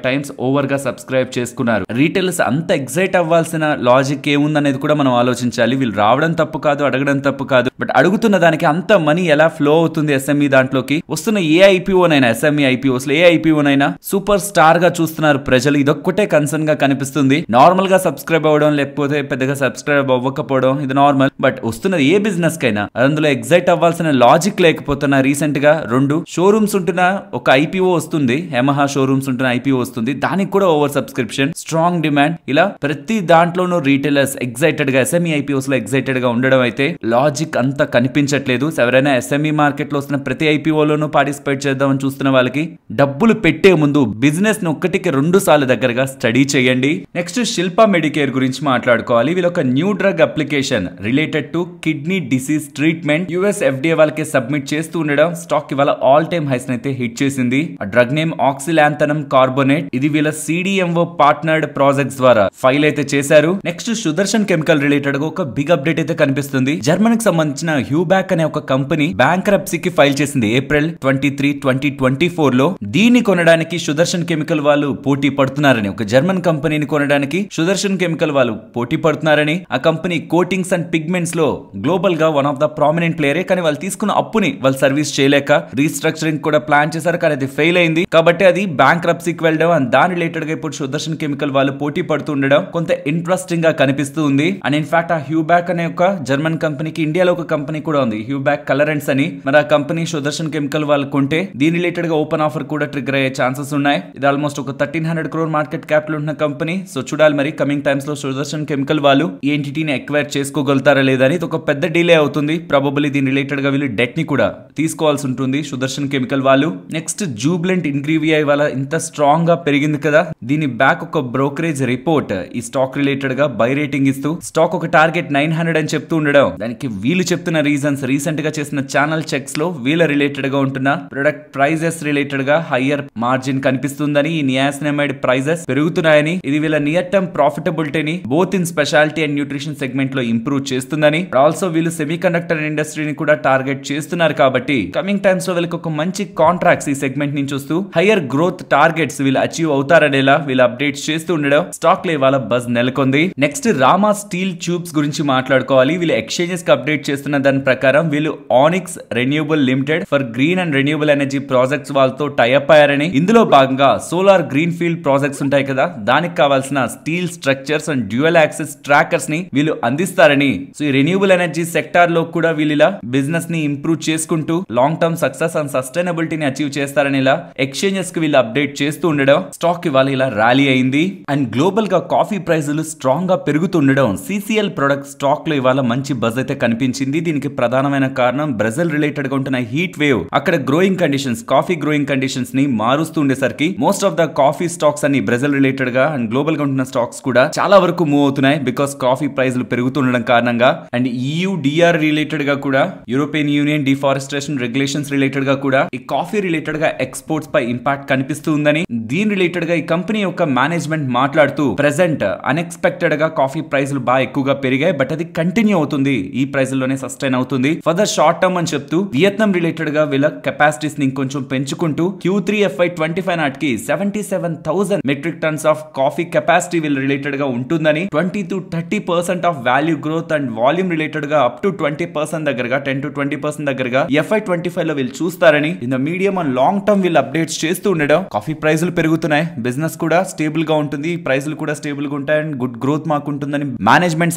times ఓవర్ గా సబ్స్క్రైబ్ చేసుకున్నారు. రీటైలర్స్ అంత ఎక్సైట్ అవ్వాల్సిన లాజిక్ ఏముందనేది కూడా మనం ఆలోచించాలి. వీళ్ళు రావడం తప్పు కాదు, అడగడం తప్పు కాదు, బట్ అడుగుతున్న దానికి అంత మనీ ఎలా ఫ్లో అవుతుంది ఎస్ఎంఈ దాంట్లోకి? వస్తున్న ఏ ఐపీఓనైనా, ఎస్ఎంఈ ఐపీఓస్ లో ఏ ఐపీఓనైనా సూపర్ స్టార్ గా చూస్తున్నారు ప్రజలు. ఇదొక్కటే కన్సర్న్ గా కనిపిస్తుంది. నార్మల్ గా సబ్స్క్రైబ్ అవ్వడం లేకపోతే పెద్దగా సబ్స్క్రైబ్ అవ్వకపోవడం ఇది నార్మల్. బట్ వస్తున్నది ఏ బిజినెస్ కైనా అందులో ఎగ్జైట్ అవ్వాల్సిన లాజిక్ లేకపోతున్నా. రీసెంట్ గా 2 షోరూమ్స్ ఉంటున్న ఒక ఐపీఓ వస్తుంది, యమహా షోరూమ్స్ ఉంటున్న ఐపీఓ వస్తుంది, దానికి కూడా ఓవర్ సబ్స్క్రిప్షన్, స్ట్రాంగ్ డిమాండ్. ఇలా ప్రతి దాంట్లోనూ రీటైలర్స్ ఎగ్జైటెడ్ గా, ఎస్ఎంఈ ఐపీఓస్ లో ఎగ్జైటెడ్ గా ఉండడం అయితే లాజిక్ అంతా కనిపించట్లేదు. ఎవరైనా ఎస్ఎంఈ మార్కెట్ లో వస్తున్న ప్రతి ఐపీఓలోనూ పార్టిసిపేట్ చేద్దామని చూస్తున్న వాళ్ళకి డబ్బులు పెట్టే ముందు బిజినెస్ ని 1కి 2 సార్లు దగ్గరగా స్టడీ చేయండి. నెక్స్ట్ శిల్పా మెడికేర్ గురించి మాట్లాడుకోవాలి. వీళ్ళ ఒక new drug application related to kidney disease treatment US FDA వాళ్ళకి సబ్మిట్ చేస్తూ ఉండడం స్టాక్ ఇవాళ ఆల్ టైమ్ హైస్ అయితే హిట్ చేసింది. ఆ డ్రగ్ నేమ్ ఆక్సిలాంథనమ్ కార్బోనేట్. ఇది వీళ్ళ సిడిఎంఓ పార్ట్నర్డ్ ప్రాజెక్ట్స్ ద్వారా ఫైల్ అయితే చేశారు. నెక్స్ట్ సుదర్శన్ కెమికల్ రిలేటెడ్ గా ఒక బిగ్ అప్డేట్ అయితే కనిపిస్తుంది. జర్మన్ కి సంబంధించిన హ్యూబ్యాక్ అనే ఒక కంపెనీ బ్యాంక్రప్సీకి ఫైల్ చేసింది ఏప్రిల్ 23, 2024 లో. దీన్ని కొనడానికి సుదర్శన్ కెమికల్ వాళ్ళు పోటీ పడుతున్నారని, ఒక జర్మన్ కంపెనీని కొనడానికి సుదర్శన్ కెమికల్ వాళ్ళు పోటీ పడుతున్నారని, ఆ కంపెనీ కోటింగ్స్ అండ్ పిగ్మెంట్స్ లో గ్లోబల్ గా వన్ ఆఫ్ ద ప్రామినెంట్ ప్లేయరే. కానీ వాళ్ళు తీసుకున్న అప్పుని వాళ్ళు సర్వీస్ చేయలేక రీస్ట్రక్చరింగ్ కూడా ప్లాన్ చేశారు, కానీ అది ఫెయిల్ అయింది. కాబట్టి అది బ్యాంక్రప్సీకి వెళ్ళడం అండ్ దాని రిలేటెడ్ గా ఇప్పుడు సుదర్శన్ కెమికల్ వాళ్ళు పోటీ పడుతూ ఉండడం కొంత ఇంట్రెస్టింగ్ గా కనిపిస్తూ ఉంది. అండ్ ఇన్ఫాక్ట్ ఆ హ్యూబ్యాక్ అనే ఒక జర్మన్ కంపెనీకి ఇండియాలో ఒక కంపెనీ కూడా ఉంది, హ్యూబ్యాక్ కలరెంట్స్ అని. మరి ఆ కంపెనీ సుదర్శన్ కెమికల్ వాళ్ళు కొంటే దీని రిలేటెడ్ గా ఓపెన్ ఆఫర్ కూడా ట్రిగర్ అయ్యే ఛాన్సెస్ ఉన్నాయి. ఇది ఆల్మోస్ట్ ఒక 1300 crore మార్కెట్ క్యాపిటల్ ఉన్న కంపెనీ. సో చూడాలి మరి కమింగ్ టైమ్స్ లో సుదర్శన్ కెమికల్ వాళ్ళు ఈ ఎంటిటీని ఎక్వైర్ చేసుకోగలుగుతారా లేదా అని. ఇది ఒక పెద్ద డిలే అవుతుంది. ప్రాబబుల్లీ దీని రిలేటెడ్ గా వీళ్ళు డెట్ ని కూడా తీసుకోవాల్సి ఉంటుంది సుదర్శన్ కెమికల్ వాళ్ళు. నెక్స్ట్ జూబ్లెంట్ ఇంగ్రీవియా ఇవాళ ఇంత స్ట్రాంగ్ గా పెరిగింది కదా, దీని బ్యాక్ ఒక బ్రోకరేజ్ రిపోర్ట్ ఈ స్టాక్ రిలేటెడ్ గా బై రేటింగ్ ఇస్తూ స్టాక్ ఒక టార్గెట్ 900 అని చెప్తూ ఉండడం, దానికి వీళ్ళు చెప్తున్న రీజన్స్ రీసెంట్ గా చేసిన ఛానల్ చెక్స్ లో వీళ్ళ రిలేటెడ్ గా ఉంటున్న ప్రొడక్ట్ ప్రైజెస్ రిలేటెడ్ గా హయ్యర్ మార్జిన్ కనిపిస్తుందని, ఈ నియాసినమైడ్ ప్రైజెస్ పెరుగుతున్నాయని, ఇది వీళ్ళ నియర్ టర్మ్ ప్రాఫిటబిలిటీని both in speciality and nutrition segment లో ఇంప్రూవ్ చేస్తుందని, ఆల్సో వీళ్ళు సెమీ కండక్టర్ ఇండస్ట్రీని కూడా టార్గెట్ చేస్తున్నారు. కాబట్టి కమింగ్ టైమ్స్ లో వీళ్ళకి ఒక మంచి కాంట్రాక్ట్స్ ఈ సెగ్మెంట్ నుంచి వస్తూ హయ్యర్ గ్రోత్ టార్గెట్స్ వీళ్ళు అచీవ్ అవుతారనేలా వీళ్ళు అప్డేట్స్ చేస్తూ ఉండడం స్టాక్ లో ఇవాళ బజ్ నెలకొంది. నెక్స్ట్ రామా స్టీల్ ట్యూబ్స్ గురించి మాట్లాడుకోవాలి. వీళ్ళు ఎక్స్చేంజెస్ కి అప్డేట్ చేస్తున్న దాని ప్రకారం వీళ్ళు onyx renewable limited for green and renewable energy projects వాళ్ళతో టైఅప్ అయ్యారని, ఇందులో భాగంగా సోలార్ గ్రీన్ ఫీల్డ్ ప్రాజెక్ట్స్ ఉంటాయి కదా, దానికి కావాల్సిన steel structures and dual access trackers ని వీళ్ళు అందిస్తారని. సో ఈ రెన్యూబుల్ ఎనర్జీ సెక్టార్ లో కూడా వీళ్ళు ఇలా బిజినెస్ ని ఇంప్రూవ్ చేసుకుంటూ లాంగ్ టర్మ్ సక్సెస్ అండ్ సస్టైనబిలిటీని అచీవ్ చేస్తారని ఇలా ఎక్స్చేంజెస్ కి వీళ్ళు అప్డేట్ చేస్తూ ఉండడం స్టాక్ ఇవాళ ఇలా ర్యాలీ అయింది. అండ్ గ్లోబల్ గా కాఫీ ప్రైజులు స్ట్రాంగ్ గా పెరుగుతుండడం CCL ప్రొడక్ట్ స్టాక్ లో ఇవాళ మంచి బజ్ అయితే కనిపించింది. దీనికి ప్రధానమైన కారణం బ్రెజిల్ రిలేటెడ్ గా ఉంటున్న హీట్ వేవ్, అక్కడ growing conditions, coffee growing conditions ని మారుస్తూ ఉండేసరికి most of the coffee stocks అన్ని బ్రెజిల్ రిలేటెడ్ గా అండ్ గ్లోబల్ గా ఉంటున్న స్టాక్స్ కూడా చాలా వరకు మూవ్ అవుతున్నాయి బికాస్ కాఫీ ప్రైజులు పెరుగుతుండడం కారణంగా. అండ్ EU-DR రిలేటెడ్ గా కూడా, European union deforestation regulations related గా కూడా ఈ కాఫీ రిలేటెడ్ గా ఎక్స్పోర్ట్స్ పై ఇంపాక్ట్ కనిపిస్తుందని, దీని రిలేటెడ్ గా ఈ కంపెనీ యొక్క మేనేజ్మెంట్ మాట్లాడుతూ ప్రెసెంట్ అన్ఎక్స్పెక్టెడ్ గా కాఫీ ప్రైజులు బాగా ఎక్కువగా పెరిగాయి, బట్ అది కంటిన్యూ అవుతుంది, ఈ ప్రైస్ లోనే సస్టైన్ అవుతుంది ఫర్ ద షార్ట్ టర్మ్ అని చెప్తూ వియత్నాం రిలేటెడ్ గా వీళ్ళ కెపాసిటీస్ ని ఇంకొంచెం పెంచుకుంటూ Q3 FY25 నాటికి 77,000 metric tons of coffee capacity వీళ్ళ రిలేటెడ్ గా ఉంటుందని, 20 to 30% of value growth and volume related గా అప్ టు 20% దగ్గరగా 10 to 20% దగ్గరగా FY25 లో వీళ్ళు చూస్తారని, in the medium and long term వీళ్ళు అప్డేట్స్ చేస్తూ ఉండడం. కాఫీ ప్రైజులు పెరుగుతున్నాయి, బిజినెస్ కూడా స్టేబుల్ గా ఉంటుంది, ప్రైజులు కూడా స్టేబుల్ గా ఉంటాయి అండ్ గుడ్ గ్రోత్ మాకు ఉంటుందని మేనేజ్మెంట్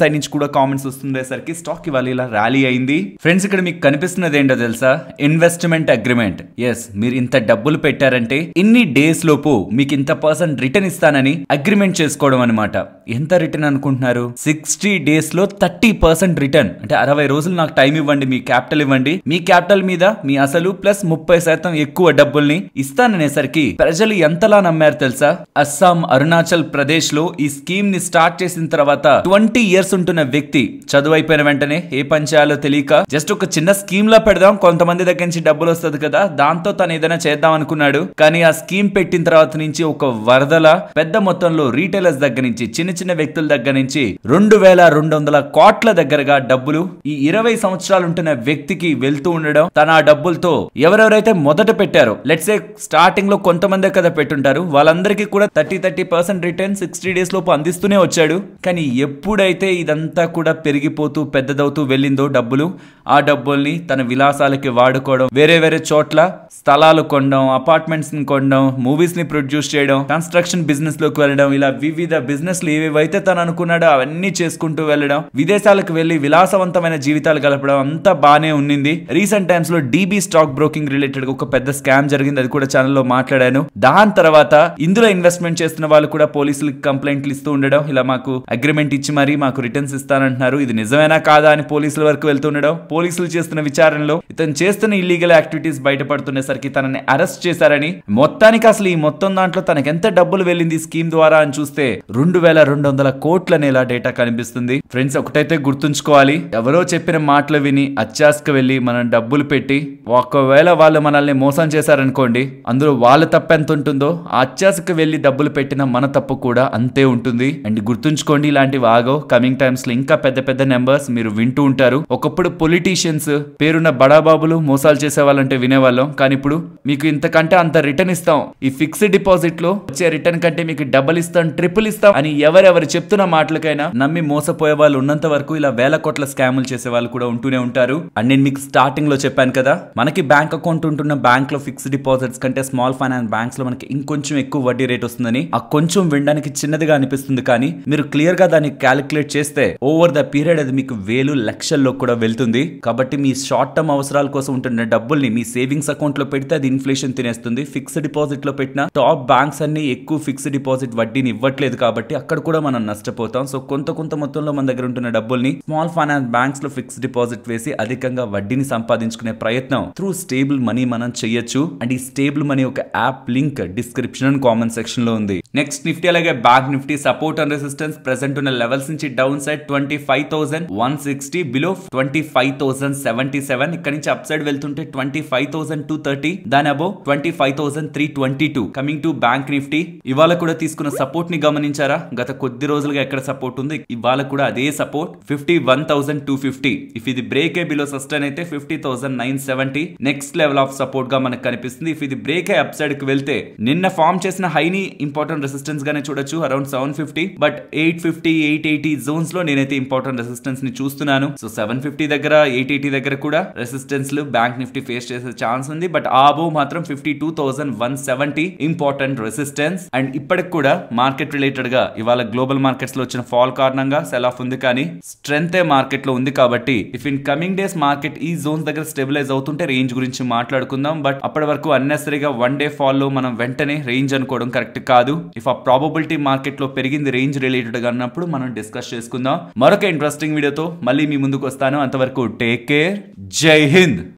సైడ్ నుంచి కూడా కామెంట్స్ వస్తుండేసరికి స్టాక్ ఇవాళ ఇలా ర్యాలీ అయింది. ఫ్రెండ్స్, ఇక్కడ మీకు కనిపిస్తున్నది ఏంటో తెలుసా? Investment agreement. ఎస్, మీరు ఇంత డబ్బులు పెట్టారంటే ఇన్ని డేస్ లోపు మీకు ఇంత % రిటర్న్ ఇస్తానని అగ్రిమెంట్ చేసుకోవడం అనమాట. ఎంత రిటర్న్ అనుకుంటున్నారు? 60 డేస్ లో 30% రిటర్న్. అంటే 60 రోజులు నాకు టైం ఇవ్వండి, మీ క్యాపిటల్ ఇవ్వండి, మీ క్యాపిటల్ మీద మీ అసలు ప్లస్ 30% ఎక్కువ డబ్బుల్ని ఇస్తాననేసరికి ప్రజలు ఎంతలా నమ్మారు తెలుసా? అస్సాం, అరుణాచల్ ప్రదేశ్ లో ఈ స్కీమ్ ని స్టార్ట్ చేసిన తర్వాత 20 years ఉంటున్న వ్యక్తి చదువు అయిపోయిన వెంటనే ఏ పని చేయాలో తెలియక జస్ట్ ఒక చిన్న స్కీమ్ లా పెడదాం, కొంతమంది దగ్గర నుంచి డబ్బులు వస్తుంది కదా, దాంతో తను ఏదైనా చేద్దాం అనుకున్నాడు. కానీ ఆ స్కీమ్ పెట్టిన తర్వాత నుంచి ఒక వరదల పెద్ద మొత్తంలో రీటైలర్స్ దగ్గర నుంచి, చిన్న చిన్న వ్యక్తుల దగ్గర నుంచి 2200 కోట్ల దగ్గరగా డబ్బులు ఈ 20 సంవత్సరాలు ఉంటున్న వ్యక్తికి వెళ్తూ ఉండడం. తన ఆ డబ్బులతో ఎవరెవరైతే మొదట పెట్టారో, లెట్స్ సే స్టార్టింగ్ లో కొంతమంది కదా పెట్టుంటారు, వాళ్ళందరికీ కూడా 30% రిటర్న్ 60 డేస్ లోపు అందిస్తూనే వచ్చాడు. కానీ ఎప్పుడైతే ఇదంతా కూడా పెరిగిపోతూ పెద్దదవుతూ వెళ్ళిందో డబ్బులు, ఆ డబ్బుల్ని తన విలాసాలకి వాడుకోవడం, వేరే వేరే చోట్ల స్థలాలు కొనడం, అపార్ట్మెంట్స్ ని కొనడం, మూవీస్ ని ప్రొడ్యూస్ చేయడం, కన్స్ట్రక్షన్ బిజినెస్ లోకి వెళ్ళడం, ఇలా వివిధ బిజినెస్లు ఏవేవైతే తను అనుకున్నాడో అవన్నీ చేసుకుంటూ వెళ్ళడం, విదేశాలకు వెళ్లి విలాసవంతమైన జీవితాలు గడపడం అంతా బానే ఉన్నింది. రీసెంట్ టైమ్స్ లో DB స్టాక్ బ్రోకింగ్ రిలేటెడ్ ఒక పెద్ద స్కామ్ జరిగింది, అది కూడా ఛానల్లో మాట్లాడాను. దాని తర్వాత ఇందులో ఇన్వెస్ట్మెంట్ చేస్తున్న వాళ్ళు కూడా పోలీసులకు కంప్లైంట్లు ఇస్తూ ఉండడం, ఇలా మాకు అగ్రిమెంట్ ఇచ్చి మరీ మాకు రిటర్న్స్ ఇస్తానంటున్నారు, ఇది నిజమేనా కాదా అని పోలీసుల వరకు వెళ్తుండడం. పోలీసులు చేస్తున్న విచారణలో ఇతను చేస్తున్న ఇల్లీగల్ యాక్టివిటీస్ బయటపడుతున్నసరికి తనని అరెస్ట్ చేశారని, మొత్తానికి అసలు ఈ మొత్తం దాంట్లో తనకి ఎంత డబ్బులు వెళ్ళింది స్కీమ్ ద్వారా అని చూస్తే 2200 కోట్ల ఇలా డేటా కనిపిస్తుంది. ఫ్రెండ్స్, ఒకటైతే గుర్తుంచుకోవాలి, ఎవరో చెప్పిన మాటలు విని అత్యాశకు వెళ్ళి మనం డబ్బులు పెట్టి ఒకవేళ వాళ్ళు మనల్ని మోసం చేశారనుకోండి, అందులో వాళ్ళ తప్పు ఎంత ఉంటుందో ఆ అత్యాశకు వెళ్ళి డబ్బులు పెట్టిన మన తప్పు కూడా అంతే ఉంటుంది. అండ్ గుర్తుంచుకోండి, ఇలాంటివి ఆగవు. కమింగ్ టైమ్స్ లో ఇంకా పెద్ద పెద్ద నెంబర్స్ మీరు వింటూ ఉంటారు. ఒకప్పుడు పొలిటీషియన్స్, పేరున్న బడాబాబులు మోసాలు చేసే వాళ్ళంటే వినేవాళ్ళం, కానీ ఇప్పుడు మీకు ఇంతకంటే అంత రిటర్న్ ఇస్తాం, ఈ ఫిక్స్డ్ డిపాజిట్ లో వచ్చే రిటర్న్ కంటే మీకు డబుల్ ఇస్తాం, ట్రిపుల్ ఇస్తాం అని ఎవరెవరు చెప్తున్న మాటలకైనా నమ్మి మోసపోయే వాళ్ళు ఉన్నంత వరకు ఇలా వేల కోట్ల స్కాములు చేసే వాళ్ళు కూడా ఉంటూనే ఉంటారు. అండ్ నేను మీకు స్టార్టింగ్ లో చెప్పాను కదా, మనకి బ్యాంక్ అకౌంట్ ఉంటున్న బ్యాంక్ లో ఫిక్స్డ్ డిపాజిట్స్ కంటే స్మాల్ ఫైనాన్స్ బ్యాంక్స్ లో మనకి ఇంకొంచెం ఎక్కువ వడ్డీ రేట్ వస్తుందని. ఆ కొంచెం వినడానికి చిన్నదిగా అనిపిస్తుంది, కానీ మీరు క్లియర్ గా దాన్ని క్యాలిక్యులేట్ చేస్తే ఓవర్ ద పీరియడ్ అది మీకు వేలు లక్షల్లో కూడా వెళ్తుంది. కాబట్టి మీ షార్ట్ టర్మ్ అవసరాల కోసం ఉంటున్న డబ్బుల్ని మీ సేవింగ్స్ అకౌంట్ లో పెడితే అది ఇన్ఫ్లేషన్ తినేస్తుంది. ఫిక్స్డ్ డిపాజిట్ లో పెట్టిన టాప్ బ్యాంక్స్ అన్ని ఎక్కువ ఫిక్స్డ్ డిపాజిట్ వడ్డీని ఇవ్వట్లేదు, కాబట్టి అక్కడ కూడా మనం నష్టపోతాం. సో కొంత మొత్తంలో మన దగ్గర ఉంటున్న డబ్బుల్ని స్మాల్ ఫైనాన్స్ బ్యాంక్స్ లో ఫిక్స్డ్ డిపాజిట్ వేసి అధికంగా వడ్డీని సంపాదించుకునే ప్రయత్నం త్రూ స్టేబుల్ మనీ మనం చేయొచ్చు. అండ్ ఈ స్టేబుల్ మనీ ఒక app link description and comment section లో ఉంది. నెక్స్ట్ నిఫ్టీ అలాగే bank Nifty support and resistance present ఉన్న లెవెల్స్ నుంచి డౌన్ సైడ్ 25,160, బిలో 25,077, ఇక్కడ నుంచి అప్ సైడ్ వెళ్తుంటే 25,230, దాని above 25,322. Coming to bank Nifty, ఇవాళ కూడా తీసుకున్న సపోర్ట్ ని గమనించారా? గత కొద్ది రోజులుగా ఎక్కడ సపోర్ట్ ఉంది, ఇవాళ కూడా అదే సపోర్ట్ 51,250. ఇఫ్ ఇది బ్రేక్ ఏ బిలో సస్టైన్ అయితే 50,970 నెక్స్ట్ లెవెల్ ఆఫ్ సపోర్ట్ గా మనకు కనిపిస్తుంది. ఇఫ్ ఇది బ్రేక్ ఏ అప్ సైడ్ కి వెళ్తే నిన్న ఫామ్ చేసిన హైని ఇంపార్టెంట్ రెసిస్టెన్స్ గానే చూడొచ్చు అరౌండ్ 750, బట్ 850 880 జోన్స్ లో నేనైతే ఇంపార్టెంట్ రెసిస్టెన్స్ ని చూస్తున్నాను. సో 750 దగ్గర 880 దగ్గర కూడా రెసిస్టెన్స్ లు బ్యాంక్ నిఫ్టీ ఫేస్ చేసే ఛాన్స్ ఉంది. బట్ ఆ అబోవ్ మాత్రం 52,170 ఇంపార్టెంట్ రెసిస్టెన్స్. అండ్ ఇప్పటికి కూడా మార్కెట్ రిలేటెడ్ గా ఇవాళ గ్లోబల్ మార్కెట్స్ లో వచ్చిన ఫాల్ కారణంగా సెల్ ఆఫ్ ఉంది, కానీ స్ట్రెంత్ ఏ మార్కెట్ లో ఉంది. కాబట్టి if in coming days market ఈ జోన్స్ దగ్గర స్టెబిలైజ్ అవుతుంటే రేంజ్ గురించి మాట్లాడుకుందాం. బట్ అప్పటి వరకు అన్నెసరీగా వన్ డే ఫాల్ లో మనం వెంటనే రేంజ్ అనుకోవడం కరెక్ట్ కాదు. ఇఫ్ ఆ ప్రాబబిలిటీ మార్కెట్ లో పెరిగింది రేంజ్ రిలేటెడ్ గా అన్నప్పుడు మనం డిస్కస్ చేసుకుందాం. మరొక ఇంట్రెస్టింగ్ వీడియోతో మళ్ళీ మీ ముందుకు వస్తాను. అంతవరకు టేక్ కేర్, జై హింద్.